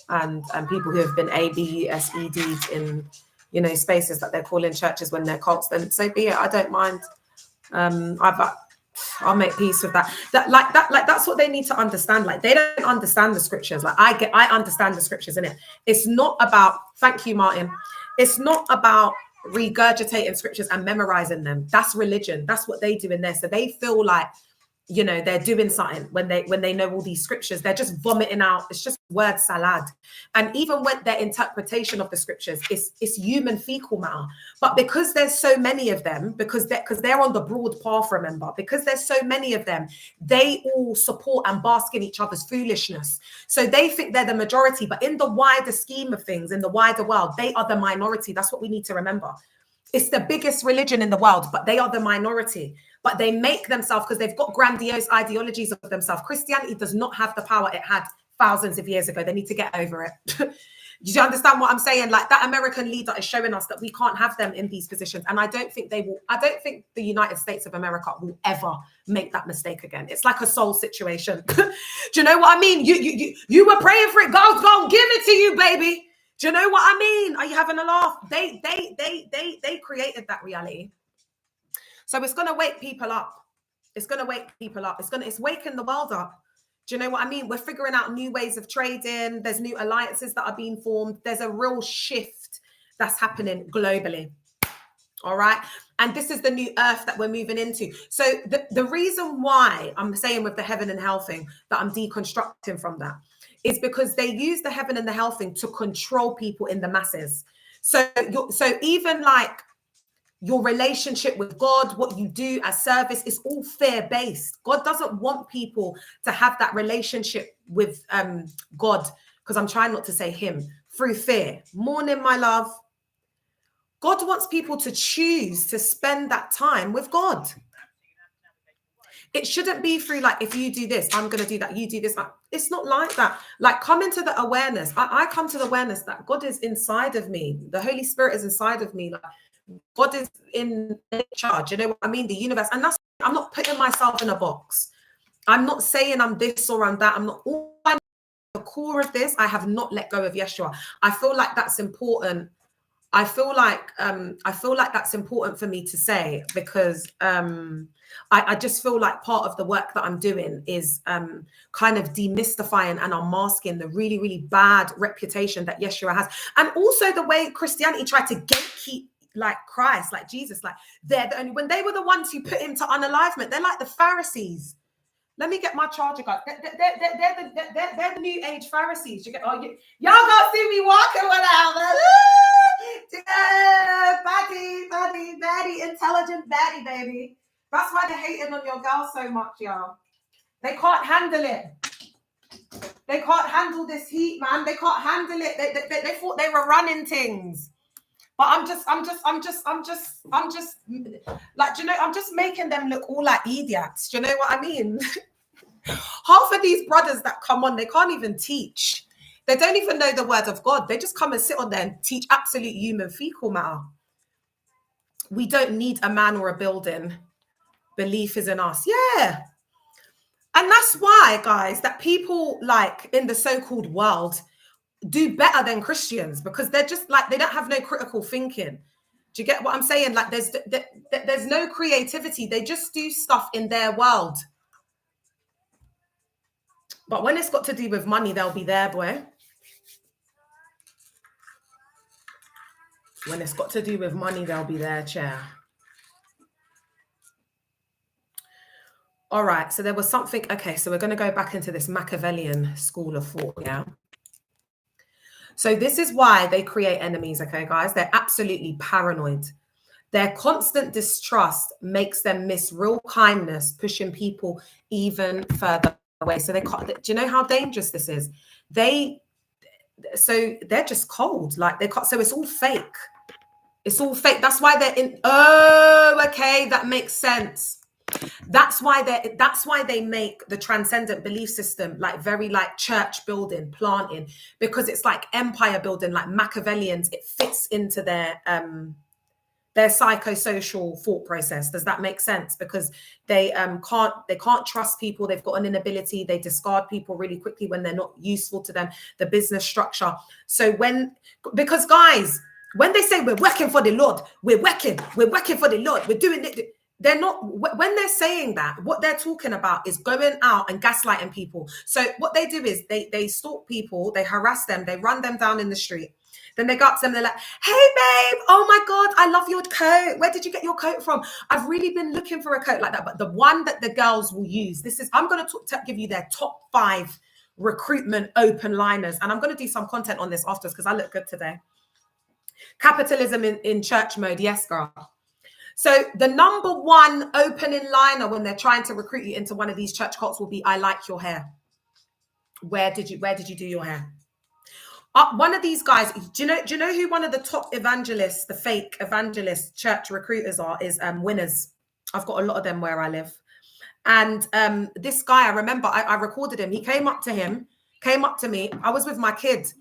S1: and people who have been ABUSED'd in, you know, spaces that they're calling churches when they're cults, then so be it. I don't mind. I'll make peace with that. That's what they need to understand. Like they don't understand the scriptures. Like I understand the scriptures in it. It's not about, thank you, Martin. It's not about regurgitating scriptures and memorizing them. That's religion. That's what they do in there. So they feel like, you know, they're doing something when they know all these scriptures. They're just vomiting out. It's just word salad. And even when their interpretation of the scriptures is human fecal matter. But because there's so many of them, because they're on the broad path, remember, because there's so many of them, they all support and bask in each other's foolishness. So they think they're the majority, but in the wider scheme of things, in the wider world, they are the minority. That's what we need to remember. It's the biggest religion in the world, but they are the minority. But they make themselves, because they've got grandiose ideologies of themselves. Christianity does not have the power it had thousands of years ago. They need to get over it. Do you understand what I'm saying? Like that American leader is showing us that we can't have them in these positions. And I don't think they will. I don't think the United States of America will ever make that mistake again. It's like a soul situation. Do you know what I mean? You were praying for it. God's gonna give it to you, baby. Do you know what I mean? Are you having a laugh? They created that reality. So it's going to wake people up. It's going to wake people up. It's waking the world up. Do you know what I mean? We're figuring out new ways of trading. There's new alliances that are being formed. There's a real shift that's happening globally. All right. And this is the new earth that we're moving into. So the reason why I'm saying with the heaven and hell thing that I'm deconstructing from that is because they use the heaven and the hell thing to control people in the masses. So even like your relationship with God, what you do as service is all fear-based. God doesn't want people to have that relationship with God, because I'm trying not to say him, through fear. Morning, my love. God wants people to choose to spend that time with God. It shouldn't be through like, if you do this, I'm going to do that. You do this. It's not like that. Like, come into the awareness. I come to the awareness that God is inside of me. The Holy Spirit is inside of me. Like, God is in charge. You know what I mean? The universe. And that's, I'm not putting myself in a box. I'm not saying I'm this or I'm that. I'm not. All I'm the core of this. I have not let go of Yeshua. I feel like that's important. I feel like that's important for me to say, because I just feel like part of the work that I'm doing is kind of demystifying and unmasking the really, really bad reputation that Yeshua has. And also the way Christianity tried to gatekeep like Christ, like Jesus, like they're the only, when they were the ones who put him to unalivement, they're like the Pharisees. Let me get my charger, guys. They're the new age Pharisees. You get, y'all gonna see me walking without baddie, intelligent baddie, baby. That's why they're hating on your girl so much, y'all. They can't handle it. They can't handle this heat, man. They can't handle it. They thought they were running things. But I'm just like, do you know, I'm just making them look all like idiots. Do you know what I mean? Half of these brothers that come on, they can't even teach. They don't even know the word of God. They just come and sit on there and teach absolute human fecal matter. We don't need a man or a building. Belief is in us. Yeah. And that's why, guys, that people like in the so-called world do better than Christians, because they're just like, they don't have no critical thinking. Do you get what I'm saying? Like there's no creativity. They just do stuff in their world. But when it's got to do with money, they'll be there, boy. When it's got to do with money, they'll be there, chair. All right, so there was something. Okay, so we're going to go back into this Machiavellian school of thought, yeah? So this is why they create enemies, okay, guys? They're absolutely paranoid. Their constant distrust makes them miss real kindness, pushing people even further away. So they can't, do you know how dangerous this is? They're just cold. Like they can't, so it's all fake. It's all fake. That's why they're in. Oh, okay, that makes sense. That's why they make the transcendent belief system like very like church building, planting, because it's like empire building, like Machiavellians. It fits into their psychosocial thought process. Does that make sense? Because they can't trust people. They've got an inability. They discard people really quickly when they're not useful to them. The business structure. So because guys, when they say we're working for the Lord, we're working for the Lord, we're doing it. They're not, when they're saying that, what they're talking about is going out and gaslighting people. So what they do is they stalk people, they harass them, they run them down in the street. Then they go up to them, they're like, hey babe, oh my God, I love your coat. Where did you get your coat from? I've really been looking for a coat like that. But the one that the girls will use, I'm going to give you their top 5 recruitment open liners. And I'm going to do some content on this afterwards because I look good today. Capitalism in church mode. Yes, girl. So the number 1 opening liner when they're trying to recruit you into one of these church cults will be, I like your hair. Where did you do your hair? One of these guys, do you know who one of the top evangelists, the fake evangelist church recruiters is Winners. I've got a lot of them where I live. And this guy, I remember I recorded him. He came up to me. I was with my kid.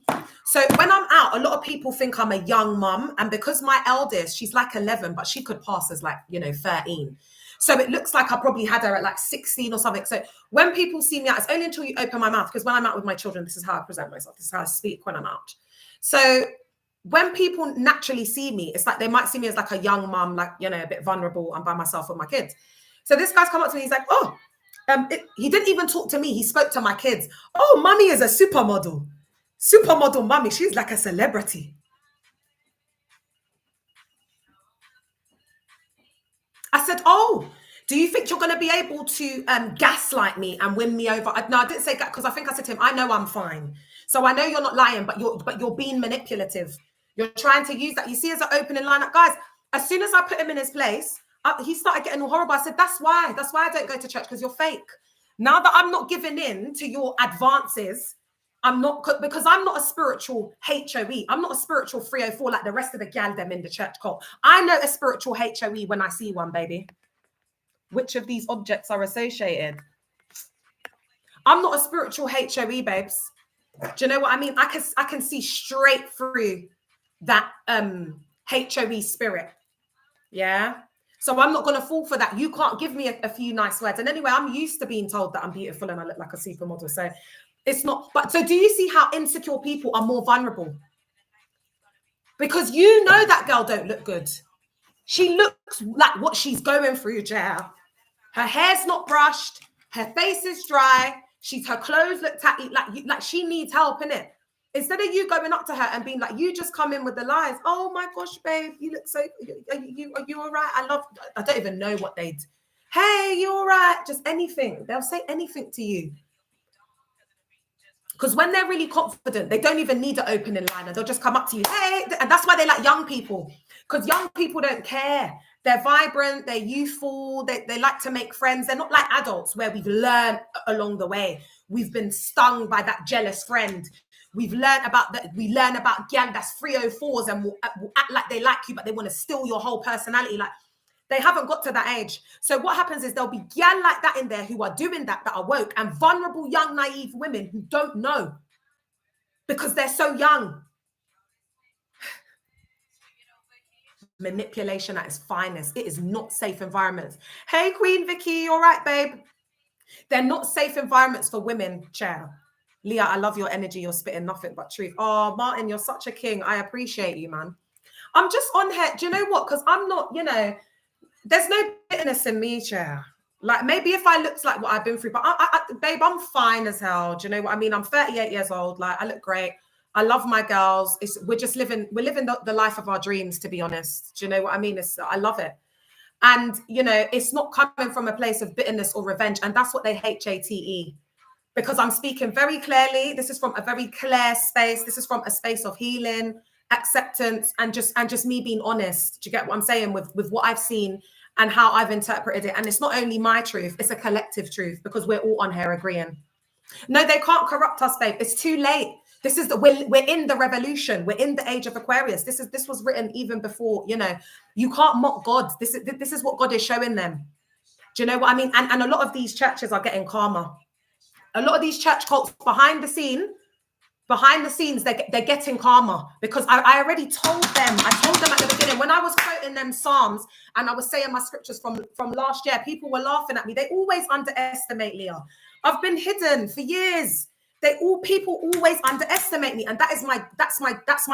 S1: So when I'm out, a lot of people think I'm a young mum. And because my eldest, she's like 11, but she could pass as like, 13. So it looks like I probably had her at like 16 or something. So when people see me out, it's only until you open my mouth, because when I'm out with my children, this is how I present myself. This is how I speak when I'm out. So when people naturally see me, it's like they might see me as like a young mum, like, a bit vulnerable. I'm by myself with my kids. So this guy's come up to me. He's like, oh, he didn't even talk to me. He spoke to my kids. Oh, mommy is a supermodel. Supermodel mommy. She's like a celebrity. I said, oh, do you think you're going to be able to gaslight me and win me over? No, I didn't say that because I think I said to him, I know I'm fine. So I know you're not lying, but you're being manipulative. You're trying to use that. You see, as an opening lineup, guys, as soon as I put him in his place, he started getting all horrible. I said, that's why I don't go to church, because you're fake. Now that I'm not giving in to your advances, I'm not, because I'm not a spiritual HOE. I'm not a spiritual 304 like the rest of the gal them in the church cult. I know a spiritual HOE when I see one, baby. Which of these objects are associated? I'm not a spiritual HOE, babes. Do you know what I mean? I can see straight through that HOE spirit. Yeah. So I'm not going to fall for that. You can't give me a few nice words. And anyway, I'm used to being told that I'm beautiful and I look like a supermodel. So it's not. But so do you see how insecure people are more vulnerable? Because you know that girl don't look good. She looks like what she's going through, Jail. Her hair's not brushed. Her face is dry. Her clothes look tatty. Like she needs help, innit? Instead of you going up to her and being like, you just come in with the lies. Oh my gosh, babe, you look so. Are you all right? I don't even know what they'd. Hey, you all right? Just anything. They'll say anything to you. Because when they're really confident, they don't even need an opening line, and they'll just come up to you. Hey, and that's why they like young people. Because young people don't care. They're vibrant, they're youthful, they like to make friends. They're not like adults where we've learned along the way. We've been stung by that jealous friend. We learn about gang that's 304s and will act like they like you, but they want to steal your whole personality. Like, they haven't got to that age. So what happens is there'll be gal like that in there who are doing that are woke, and vulnerable, young, naive women who don't know because they're so young. Manipulation at its finest. It is not safe environments. Hey, Queen Vicky, all right, babe? They're not safe environments for women, Chair. Leah, I love your energy. You're spitting nothing but truth. Oh, Martin, you're such a king. I appreciate you, man. I'm just on here. Do you know what? Because I'm not, there's no bitterness in me, Chair. Like, maybe if I looked like what I've been through, but babe, I'm fine as hell. Do you know what I mean? I'm 38 years old. Like, I look great. I love my girls. We're living the life of our dreams, to be honest. Do you know what I mean? I love it. And, it's not coming from a place of bitterness or revenge. And that's what they HATE. Because I'm speaking very clearly. This is from a very clear space. This is from a space of healing, acceptance, and just me being honest. Do you get what I'm saying? With what I've seen and how I've interpreted it. And it's not only my truth, it's a collective truth, because we're all on here agreeing. No, they can't corrupt us, babe. It's too late. We're in the revolution. We're in the age of Aquarius. This was written even before, you can't mock God. This is what God is showing them. Do you know what I mean? And a lot of these churches are getting calmer. A lot of these church cults behind the scenes, they're getting calmer, because I already told them. I told them at the beginning when I was quoting them Psalms and I was saying my scriptures from last year. People were laughing at me. They always underestimate Leah. I've been hidden for years. People always underestimate me, and that's my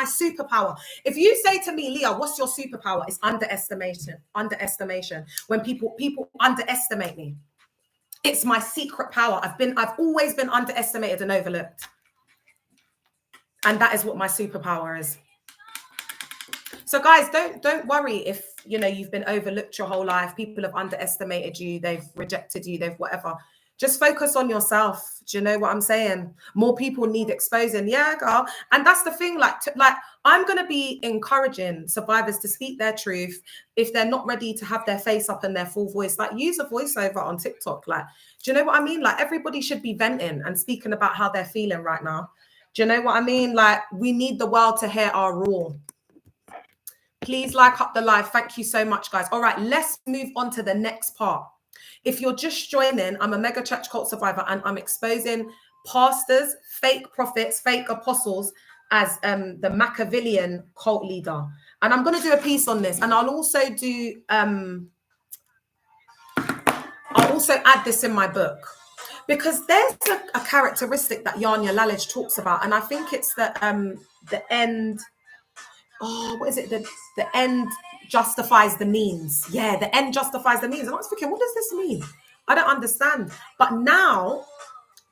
S1: superpower. If you say to me, Leah, what's your superpower? It's underestimation. When people underestimate me, it's my secret power. I've always been underestimated and overlooked. And that is what my superpower is. So guys, don't worry if you've been overlooked your whole life. People have underestimated you, they've rejected you, they've whatever. Just focus on yourself. Do you know what I'm saying? More people need exposing. Yeah, girl. And that's the thing. Like I'm going to be encouraging survivors to speak their truth. If they're not ready to have their face up and their full voice, like, use a voiceover on TikTok. Like, do you know what I mean? Like, everybody should be venting and speaking about how they're feeling right now. Do you know what I mean? Like, we need the world to hear our raw. Please like up the live. Thank you so much, guys. All right, let's move on to the next part. If you're just joining, I'm a mega church cult survivor, and I'm exposing pastors, fake prophets, fake apostles as the Machiavellian cult leader. And I'm going to do a piece on this, and I'll also do I'll also add this in my book, because there's a characteristic that Yanya Lalich talks about, and I think it's the end. Oh, what is it? The end justifies the means. Yeah, the end justifies the means. And I was thinking, what does this mean? I don't understand. But now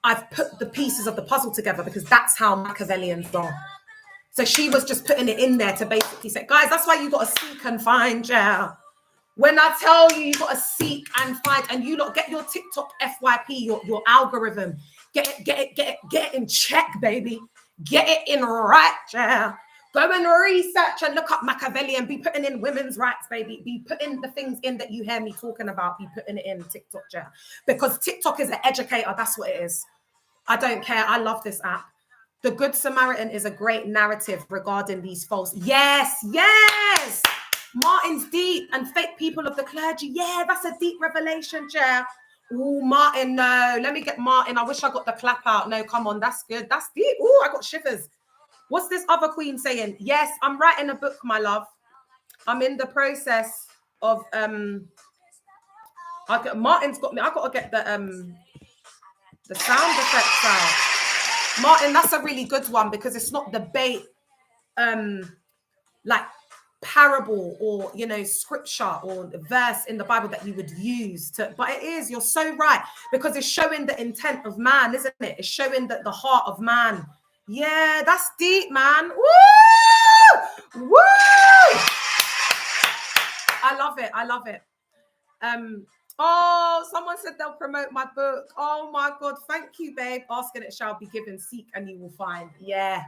S1: I've put the pieces of the puzzle together, because that's how Machiavellians are. So she was just putting it in there to basically say, guys, that's why you got to seek and find, yeah. When I tell you, you got to seek and find, and you lot get your TikTok FYP, your algorithm, get it in check, baby. Get it in right, yeah. Go and research and look up Machiavellian. Be putting in women's rights, baby. Be putting the things in that you hear me talking about. Be putting it in TikTok, yeah. Because TikTok is an educator. That's what it is. I don't care. I love this app. The Good Samaritan is a great narrative regarding these false. Yes, yes. Martin's deep, and fake people of the clergy. Yeah, that's a deep revelation, Chair. Oh, Martin, no. Let me get Martin. I wish I got the clap out. No, come on. That's good. That's deep. Oh, I got shivers. What's this other queen saying? Yes, I'm writing a book, my love. I'm in the process of Martin's got me. I got to get the sound effects out. Martin, that's a really good one, because it's not the bait like parable or, you know, scripture or verse in the Bible that you would use to, but it is, you're so right, because it's showing the intent of man, isn't it? It's showing that the heart of man. Yeah, that's deep, man. Woo! Woo! I love it. I love it. Oh, someone said they'll promote my book. Oh my God. Thank you, babe. Ask and it shall be given. Seek and you will find. Yeah.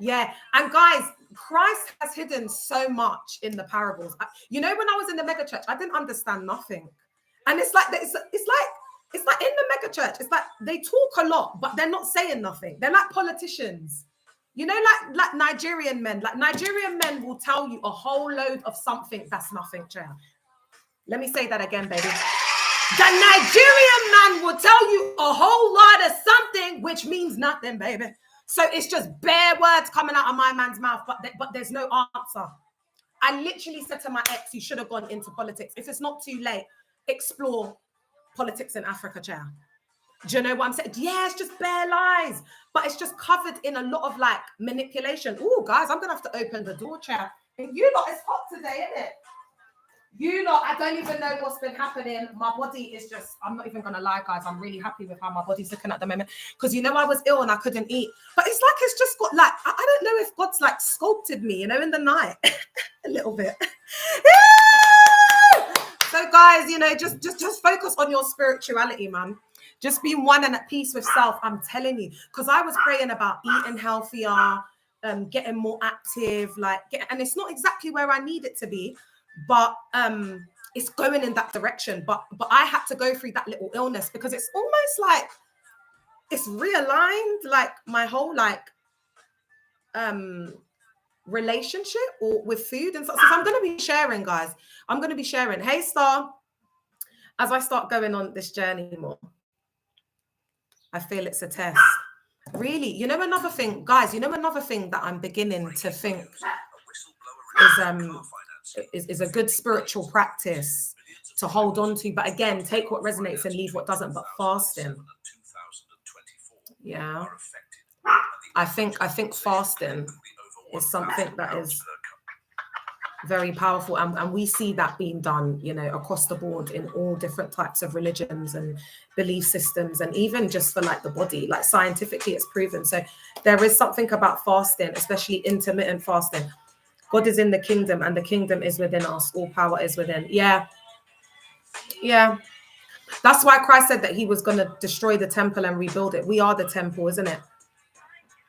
S1: Yeah. And guys, Christ has hidden so much in the parables. You know, when I was in the mega church, I didn't understand nothing. And it's like in the mega church, it's like they talk a lot, but they're not saying nothing. They're like politicians. You know, like Nigerian men. Like Nigerian men will tell you a whole load of something that's nothing, Chair. Let me say that again, baby. The Nigerian man will tell you a whole lot of something which means nothing, baby. So it's just bare words coming out of my man's mouth, but there's no answer. I literally said to my ex, you should have gone into politics. If it's not too late, explore politics in Africa, Chair. Do you know what I'm saying? Yeah, it's just bare lies, but it's just covered in a lot of like manipulation. Oh, guys, I'm gonna have to open the door, Chair. You lot, it's hot today, isn't it? You lot, I don't even know what's been happening. My body is just, I'm not even going to lie, guys. I'm really happy with how my body's looking at the moment. Because, you know, I was ill and I couldn't eat. But it's like it's just got like, I don't know if God's like sculpted me, you know, in the night. A little bit. So, guys, you know, just focus on your spirituality, man. Just being one and at peace with self, I'm telling you. Because I was praying about eating healthier, getting more active, and it's not exactly where I need it to be. But it's going in that direction. But I had to go through that little illness, because it's almost like it's realigned like my whole like relationship or with food and stuff. So I'm going to be sharing, guys. I'm going to be sharing. Hey, Star, as I start going on this journey more, I feel it's a test. Really, you know, another thing, guys, another thing that I'm beginning to think is a good spiritual practice to hold on to, but again, take what resonates and leave what doesn't. But fasting, yeah, I think fasting is something that is very powerful, and we see that being done, you know, across the board in all different types of religions and belief systems, and even just for like the body, like scientifically it's proven. So there is something about fasting, especially intermittent fasting. God is in the kingdom and the kingdom is within us. All power is within. Yeah. Yeah. That's why Christ said that he was going to destroy the temple and rebuild it. We are the temple, isn't it?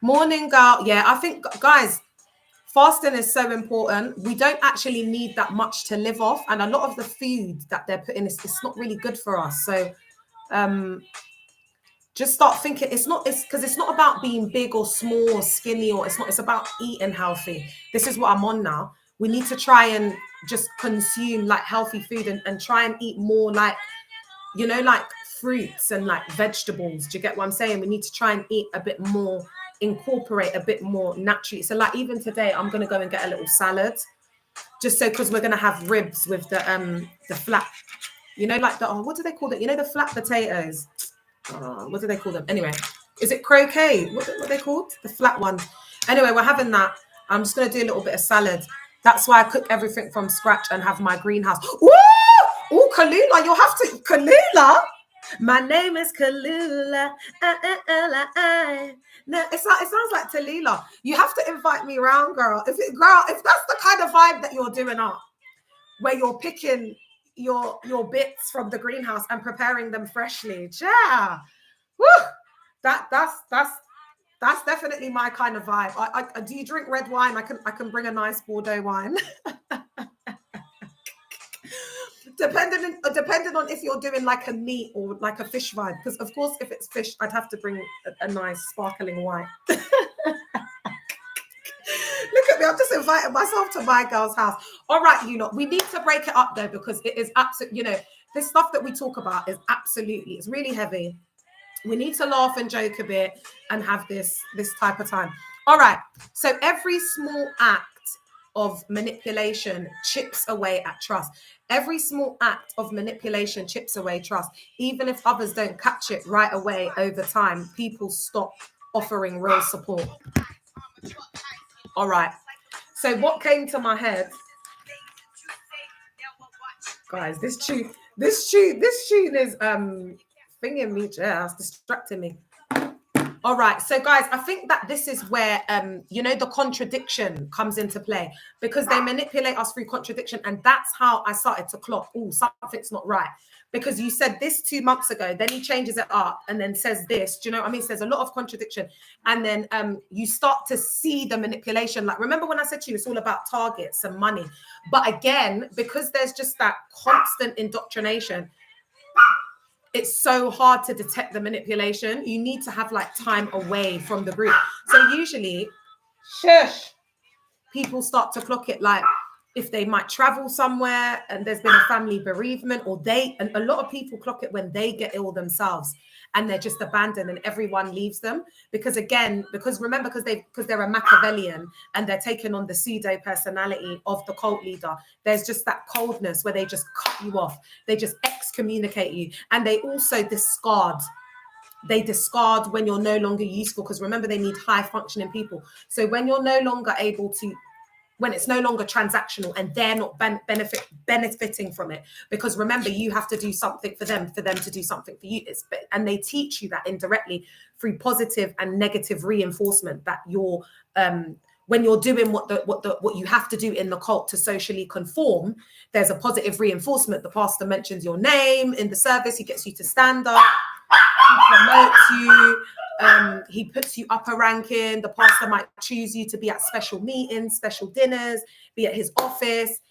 S1: Morning, girl. Yeah, I think, guys, fasting is so important. We don't actually need that much to live off. And a lot of the food that they're putting, it's not really good for us. So just start thinking, it's because it's not about being big or small or skinny, or it's about eating healthy. This is what I'm on now. We need to try and just consume like healthy food and try and eat more like, you know, like fruits and like vegetables. Do you get what I'm saying? We need to try and eat a bit more, incorporate a bit more naturally. So like even today, I'm going to go and get a little salad, just so, because we're going to have ribs with the flat, you know, like what do they call it? You know, the flat potatoes. What do they call them? Anyway, is it croquet? What are they called? The flat ones. Anyway, we're having that. I'm just going to do a little bit of salad. That's why I cook everything from scratch and have my greenhouse. Ooh, Kalula, you'll have to, Kalula. My name is Kalula. No, it sounds like Talila. You have to invite me around, girl. If that's the kind of vibe that you're doing up, where you're picking your bits from the greenhouse and preparing them freshly. Yeah. Woo! That's definitely my kind of vibe. I do you drink red wine? I can bring a nice Bordeaux wine. Depending on if you're doing like a meat or like a fish vibe. Because of course, if it's fish, I'd have to bring a nice sparkling wine. Look at me, I'm just inviting myself to my girl's house. All right, we need to break it up though, because it is absolutely, this stuff that we talk about is absolutely, it's really heavy. We need to laugh and joke a bit and have this type of time. All right. So every small act of manipulation chips away at trust. Every small act of manipulation chips away trust. Even if others don't catch it right away, over time, people stop offering real support. All right. So what came to my head, guys, this tune is thinking me, it's distracting me. All right, so guys, I think that this is where the contradiction comes into play, because they manipulate us through contradiction, and that's how I started to clock, oh, something's not right, because you said this 2 months ago, then he changes it up and then says this. Do you know what I mean? There's a lot of contradiction, and then you start to see the manipulation. Like, remember when I said to you, it's all about targets and money, but again, because there's just that constant indoctrination, it's so hard to detect the manipulation. You need to have like time away from the group. So usually, people start to clock it, like if they might travel somewhere and there's been a family bereavement, and a lot of people clock it when they get ill themselves and they're just abandoned and everyone leaves them. Because they're a Machiavellian and they're taking on the pseudo personality of the cult leader. There's just that coldness where they just cut you off. They just excommunicate you. And they also discard. They discard when you're no longer useful, because remember, they need high functioning people. So when you're no longer able to, when it's no longer transactional and they're not benefiting from it, because remember, you have to do something for them to do something for you. And they teach you that indirectly through positive and negative reinforcement, that you're when you're doing what you have to do in the cult to socially conform, there's a positive reinforcement. The pastor mentions your name in the service, he gets you to stand up, he promotes you. He puts you up a ranking. The pastor might choose you to be at special meetings, special dinners, be at his office.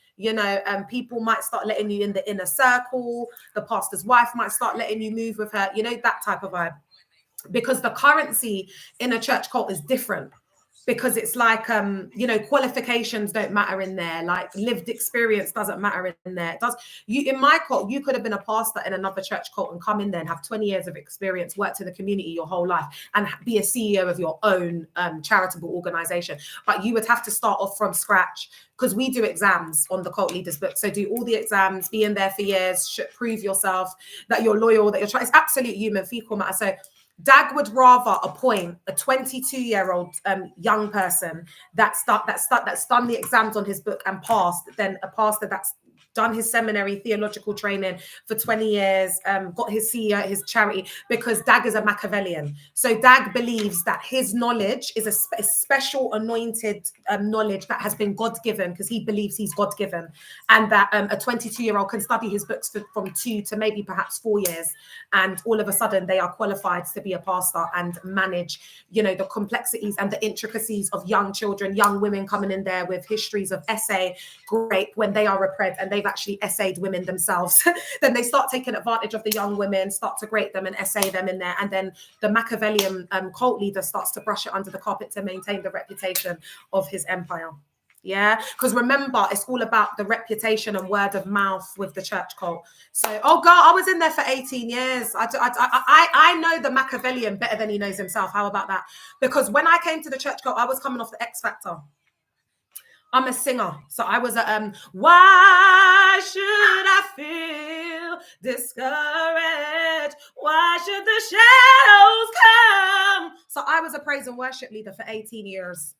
S1: People might start letting you in the inner circle. The pastor's wife might start letting you move with her, that type of vibe. Because the currency in a church cult is different. Because it's like, qualifications don't matter in there. Like lived experience doesn't matter in there. It does. In my cult, you could have been a pastor in another church cult and come in there and have 20 years of experience, worked in the community your whole life, and be a CEO of your own charitable organization. But you would have to start off from scratch, because we do exams on the cult leaders book. So do all the exams, be in there for years, prove yourself that you're loyal, that you're trying. It's absolute human fecal matter. So Dag would rather appoint a 22-year-old young person that's done the exams on his book and passed than a pastor that's done his seminary theological training for 20 years, got his CEO at his charity, because Dag is a Machiavellian. So Dag believes that his knowledge is a special anointed knowledge that has been God-given, because he believes he's God-given, and that a 22-year-old can study his books from 2 to maybe perhaps 4 years, and all of a sudden they are qualified to be a pastor and manage, the complexities and the intricacies of young children, young women coming in there with histories of essay, rape, when they are repressed and they've actually essayed women themselves. Then they start taking advantage of the young women, start to grate them and essay them in there. And then the Machiavellian cult leader starts to brush it under the carpet to maintain the reputation of his empire. Yeah, because remember, it's all about the reputation and word of mouth with the church cult. So, oh God, I was in there for 18 years. I know the Machiavellian better than he knows himself. How about that? Because when I came to the church cult, I was coming off the X Factor. I'm a singer. So I was why should I feel discouraged? Why should the shadows come? So I was a praise and worship leader for 18 years.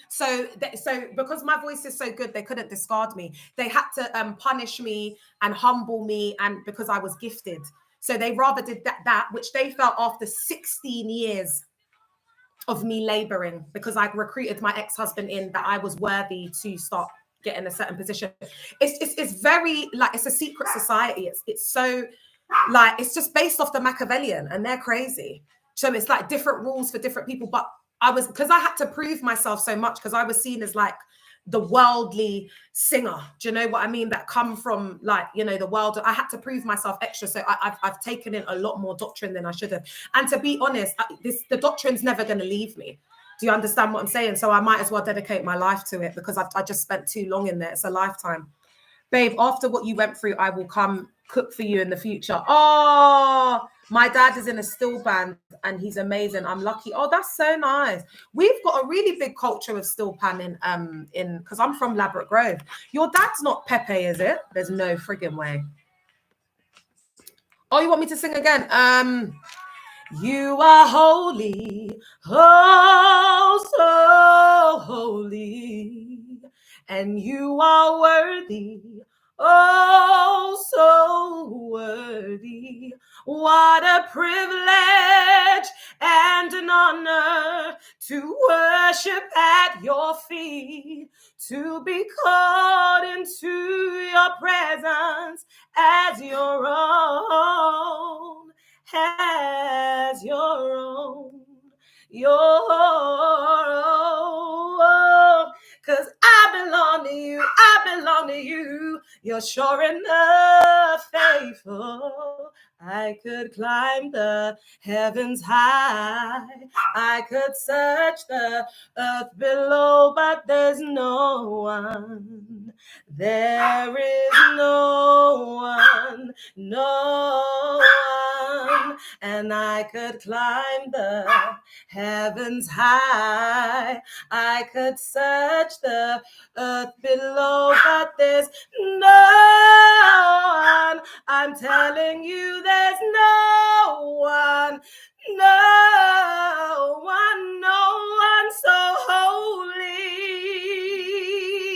S1: So because my voice is so good, they couldn't discard me. They had to punish me and humble me, and because I was gifted. So they rather did that which they felt after 16 years of me laboring, because I recruited my ex-husband in, that I was worthy to start getting a certain position. It's very like, it's a secret society. It's so like, it's just based off the Machiavellian, and they're crazy. So it's like different rules for different people. But because I had to prove myself so much, because I was seen as like the worldly singer. Do you know what I mean? That come from like, you know, the world. I had to prove myself extra. So I've taken in a lot more doctrine than I should have. And to be honest, the doctrine's never going to leave me. Do you understand what I'm saying? So I might as well dedicate my life to it, because I just spent too long in there. It's a lifetime. Babe, after what you went through, I will come cook for you in the future. Oh, my dad is in a still band and he's amazing. I'm lucky. Oh, that's so nice. We've got a really big culture of still pan in because I'm from Ladbroke Grove. Your dad's not Pepe, is it? There's no friggin' way. Oh, you want me to sing again? You are holy, oh so holy, and you are worthy, oh so worthy. What a privilege and an honor to worship at your feet, to be called into your presence as your own. As your own, cause I belong to you, I belong to you. You're sure enough faithful. I could climb the heavens high, I could search the earth below, but there's no one. There is no one, no one. And I could climb the heavens high, I could search the earth below, but there's no one. I'm telling you, there's no one, no one so holy,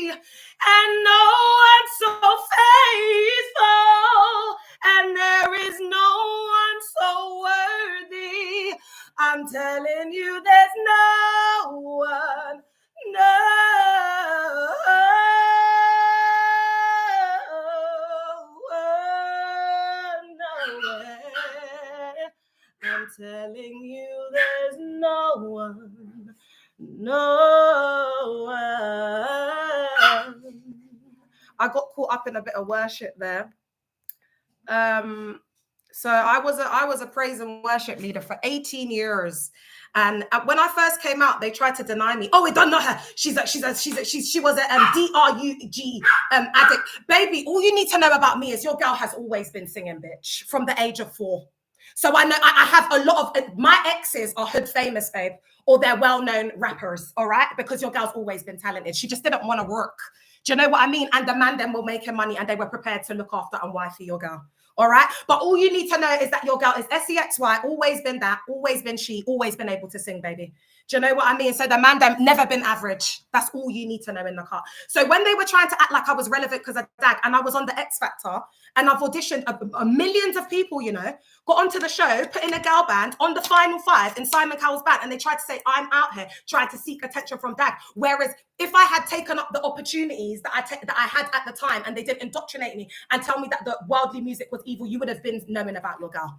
S1: and no one so faithful, and there is no one so worthy. I'm telling you, there's no one, no way. I'm telling you, there's no one, no one. I got caught up in a bit of worship there. So I was a praise and worship leader for 18 years. And when I first came out, they tried to deny me. Oh, we don't know her. She was a DRUG addict. Baby, all you need to know about me is your girl has always been singing, bitch, from the age of 4. So I know I have a lot of my exes are hood famous, babe, or they're well-known rappers, all right? Because your girl's always been talented. She just didn't want to work. Do you know what I mean? And the man then were making money and they were prepared to look after and wifey your girl. All right. But all you need to know is that your girl is SEXY, always been that, always been she, always been able to sing, baby. Do you know what I mean? So the man them never been average. That's all you need to know in the car. So when they were trying to act like I was relevant because of Dag, and I was on the X Factor, and I've auditioned millions of people, you know, got onto the show, put in a girl band on the final 5 in Simon Cowell's band, and they tried to say I'm out here trying to seek attention from Dag. Whereas if I had taken up the opportunities that I had at the time, and they didn't indoctrinate me and tell me that the worldly music was evil, you would have been knowing about your girl.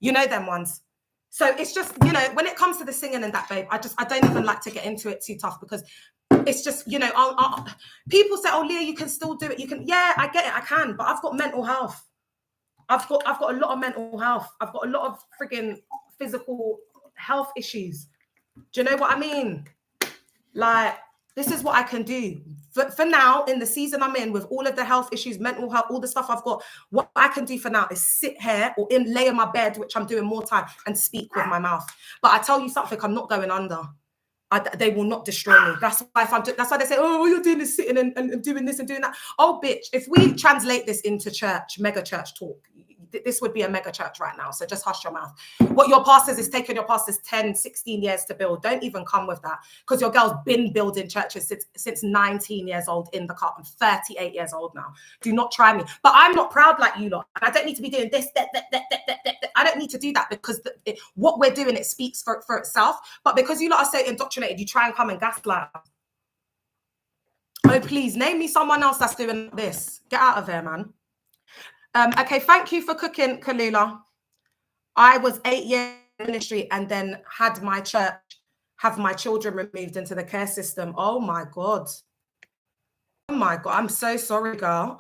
S1: You know them ones. So it's just, you know, when it comes to the singing and that, babe, I don't even like to get into it too tough, because it's just, you know, people say, oh, Leah, you can still do it. You can, yeah, I get it, I can, but I've got mental health. I've got a lot of mental health. I've got a lot of frigging physical health issues. Do you know what I mean? Like, this is what I can do. For now, in the season I'm in, with all of the health issues, mental health, all the stuff I've got, what I can do for now is sit here or lay in my bed, which I'm doing more time, and speak with my mouth. But I tell you something, I'm not going under. They will not destroy me. That's why they say, oh, all you're doing is sitting and doing this and doing that. Oh, bitch, if we translate this into church, mega church talk, this would be a mega church right now. So just hush your mouth. What your pastors is taking your pastors 10, 16 years to build. Don't even come with that, because your girl's been building churches since 19 years old in the car. I'm 38 years old now. Do not try me. But I'm not proud like you lot. I don't need to be doing this, that. I don't need to do that, because what we're doing, it speaks for itself. But because you lot are so indoctrinated, you try and come and gaslight us. Oh, please, name me someone else that's doing this. Get out of there, man. Okay, thank you for cooking, Kalula. I was 8 years in ministry and then had my church have my children removed into the care system. Oh my God. Oh my God, I'm so sorry, girl.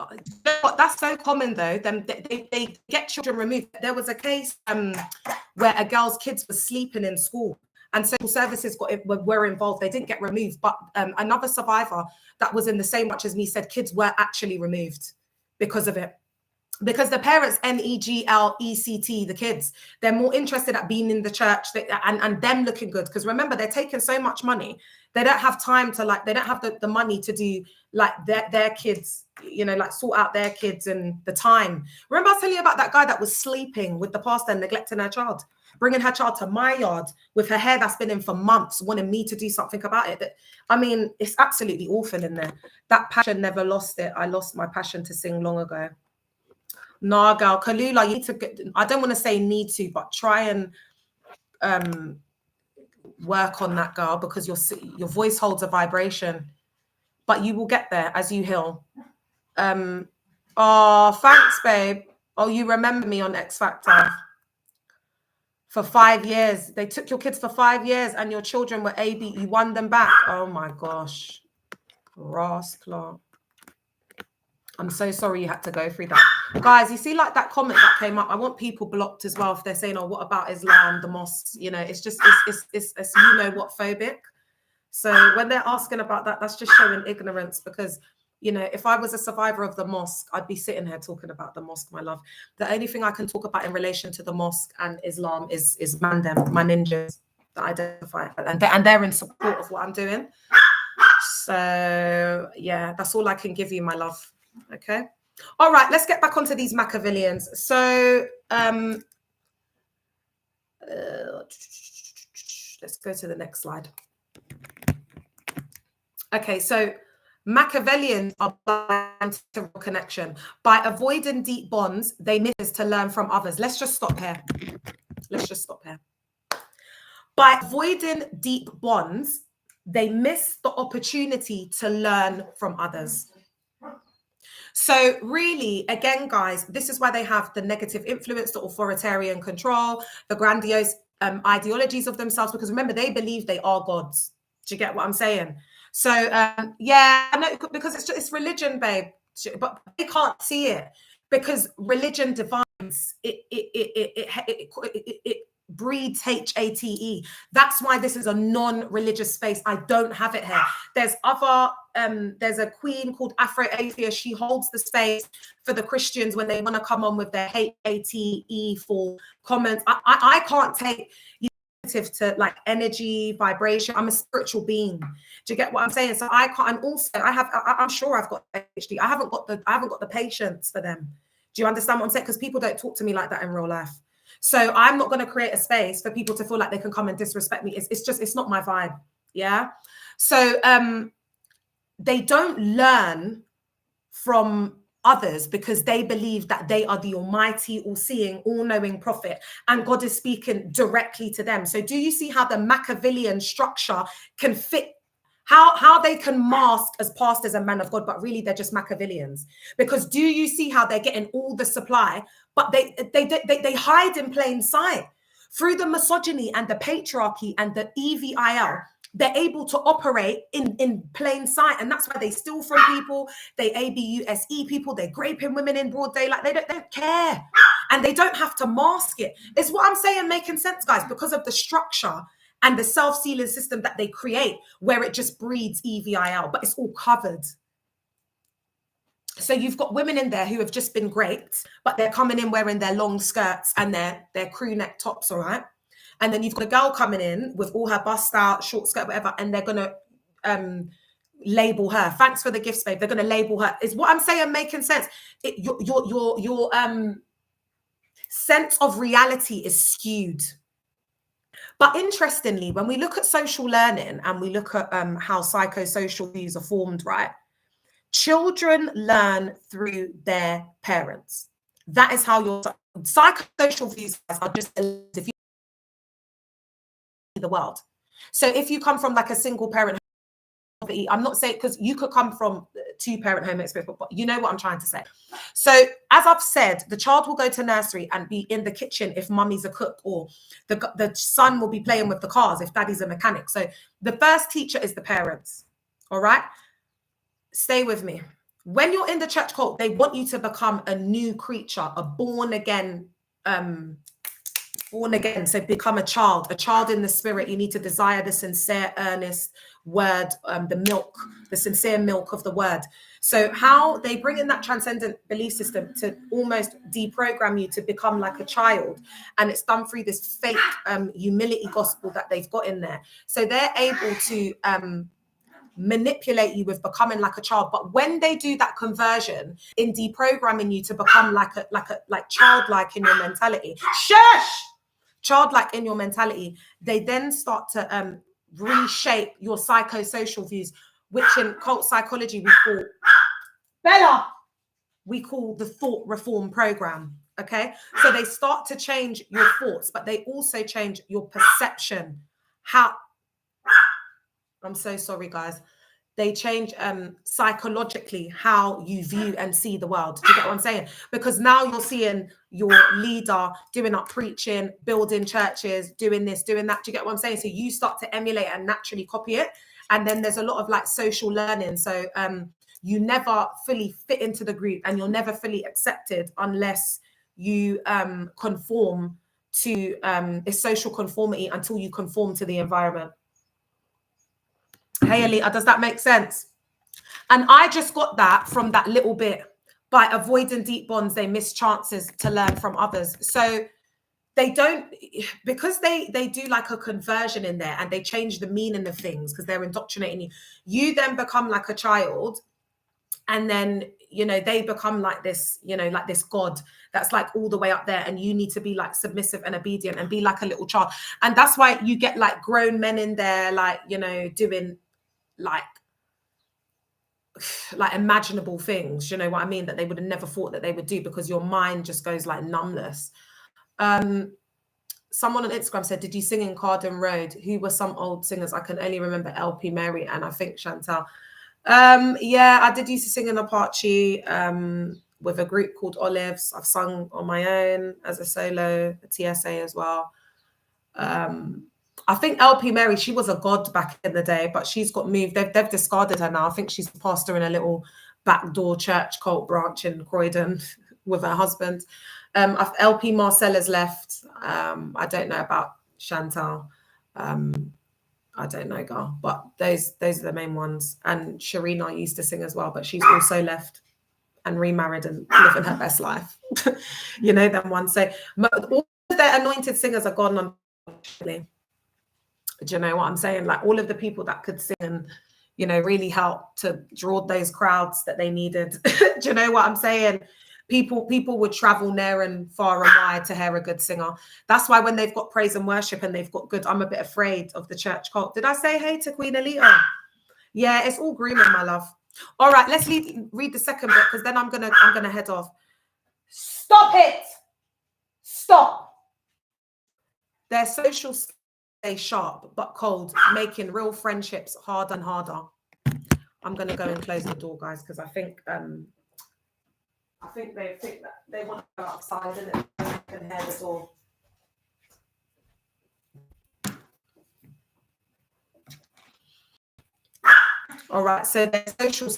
S1: But that's so common though. They get children removed. There was a case where a girl's kids were sleeping in school, and social services were involved. They didn't get removed, but another survivor that was in the same watch as me said kids were actually removed because of it. Because the parents, NEGLECT, the kids, they're more interested at being in the church and them looking good. Because remember, they're taking so much money. They don't have time to, like, they don't have the money to do, like, their kids, you know, like, sort out their kids and the time. Remember I was telling you about that guy that was sleeping with the pastor and neglecting her child, bringing her child to my yard with her hair that's been in for months, wanting me to do something about it. I mean, it's absolutely awful in there. That passion never lost it. I lost my passion to sing long ago. Nah, girl, Kalula, you need to get, I don't want to say need to, but try and work on that, girl, because your voice holds a vibration. But you will get there as you heal. Oh, thanks, babe. Oh, you remember me on X Factor. For 5 years. They took your kids for 5 years and your children were AB. You won them back. Oh my gosh. Ross Clark. I'm so sorry you had to go through that. Guys, you see, like, that comment that came up, I want people blocked as well if they're saying, oh, what about Islam, the mosques? You know, it's just, it's you know what, phobic. So when they're asking about that, that's just showing ignorance, because, you know, if I was a survivor of the mosque, I'd be sitting here talking about the mosque, my love. The only thing I can talk about in relation to the mosque and Islam is Mandem, my ninjas that identify, and they're in support of what I'm doing. So yeah, that's all I can give you, my love. Okay. All right, let's get back onto these Machiavellians. So let's go to the next slide. Okay, so Machiavellians are blind to connection. By avoiding deep bonds, they miss to learn from others. Let's just stop here. By avoiding deep bonds, they miss the opportunity to learn from others. So really, again, guys, this is why they have the negative influence, the authoritarian control, the grandiose ideologies of themselves, because remember, they believe they are gods. Do you get what I'm saying? So yeah, I know, because it's religion, babe, but they can't see it, because religion divides. It breeds hate. That's why this is a non-religious space. I don't have it here. There's a queen called Afro-Athea. She holds the space for the Christians when they want to come on with their hate for comments. I can't take to, like, energy, vibration. I'm a spiritual being. Do you get what I'm saying? So I can't. And also, I'm sure I've got ADHD. I haven't got the patience for them. Do you understand what I'm saying? Because people don't talk to me like that in real life. So I'm not going to create a space for people to feel like they can come and disrespect me. It's not my vibe. Yeah. So they don't learn from others because they believe that they are the almighty, all-seeing, all-knowing prophet, and God is speaking directly to them. So do you see how the Machiavellian structure can fit, how they can mask as pastors and men of God, but really they're just Machiavellians? Because do you see how they're getting all the supply, but they hide in plain sight through the misogyny and the patriarchy and the EVIL? They're able to operate in plain sight, and that's why they steal from people, they abuse people, they're raping women in broad daylight. They don't care, and they don't have to mask it. It's what I'm saying, making sense, guys, because of the structure and the self-sealing system that they create, where it just breeds EVIL, but it's all covered. So you've got women in there who have just been raped, but they're coming in wearing their long skirts and their crew neck tops, all right? And then you've got a girl coming in with all her bust out, short skirt, whatever, and they're going to label her. Thanks for the gifts, babe. They're going to label her. Is what I'm saying making sense? sense of reality is skewed. But interestingly, when we look at social learning and we look at how psychosocial views are formed, right? Children learn through their parents. That is how your psychosocial views are just if you the world. So if you come from like a single parent, I'm not saying, because you could come from two-parent home experience, but you know what I'm trying to say. So as I've said, the child will go to nursery and be in the kitchen if mummy's a cook, or the son will be playing with the cars if daddy's a mechanic. So the first teacher is the parents. All right, stay with me. When you're in the church cult, they want you to become a new creature, a born again, so become a child in the spirit. You need to desire the sincere, earnest word, the sincere milk of the word. So how they bring in that transcendent belief system to almost deprogram you to become like a child, and it's done through this fake humility gospel that they've got in there. So they're able to manipulate you with becoming like a child. But when they do that conversion in deprogramming you to become like childlike in your mentality, childlike in your mentality, they then start to reshape your psychosocial views, which in cult psychology we call the thought reform program. Okay, so they start to change your thoughts, but they also change your perception. I'm so sorry, guys. They change psychologically how you view and see the world. Do you get what I'm saying? Because now you're seeing your leader doing up preaching, building churches, doing this, doing that. Do you get what I'm saying? So you start to emulate and naturally copy it. And then there's a lot of like social learning. So you never fully fit into the group, and you're never fully accepted unless you conform to a social conformity until you conform to the environment. Hey, Alita, does that make sense? And I just got that from that little bit. By avoiding deep bonds, they miss chances to learn from others. So they don't, because they do like a conversion in there, and they change the meaning of things because they're indoctrinating you. You then become like a child, and then, you know, they become like this, you know, like this God that's like all the way up there, and you need to be like submissive and obedient and be like a little child. And that's why you get like grown men in there, like, you know, doing like imaginable things, you know what I mean, that they would have never thought that they would do, because your mind just goes like numbness. Someone on Instagram said, did you sing in Carden Road? Who were some old singers? I can only remember LP Mary and I think Chantal. Yeah, I did used to sing in Apache with a group called Olives. I've sung on my own as a solo, a TSA as well. I think LP Mary, she was a god back in the day, but she's got moved. They've discarded her now. I think she's a pastor in a little backdoor church cult branch in Croydon with her husband. LP Marcella's left. I don't know about Chantal. I don't know, girl, but those are the main ones. And Sharina used to sing as well, but she's also left and remarried and living her best life. You know, them ones. So all of their anointed singers are gone, unfortunately. Do you know what I'm saying? Like all of the people that could sing and, you know, really help to draw those crowds that they needed. Do you know what I'm saying? People would travel near and far and wide to hear a good singer. That's why when they've got praise and worship and they've got good, I'm a bit afraid of the church cult. Did I say hey to Queen Alita? Yeah, it's all grooming, my love. All right, let's read the second bit, because then I'm gonna head off. Stop it! Stop. Their social stay sharp but cold, making real friendships harder and harder. I'm gonna go and close the door, guys, because I think they think that they want to go outside and they can hear the door. All right, so their social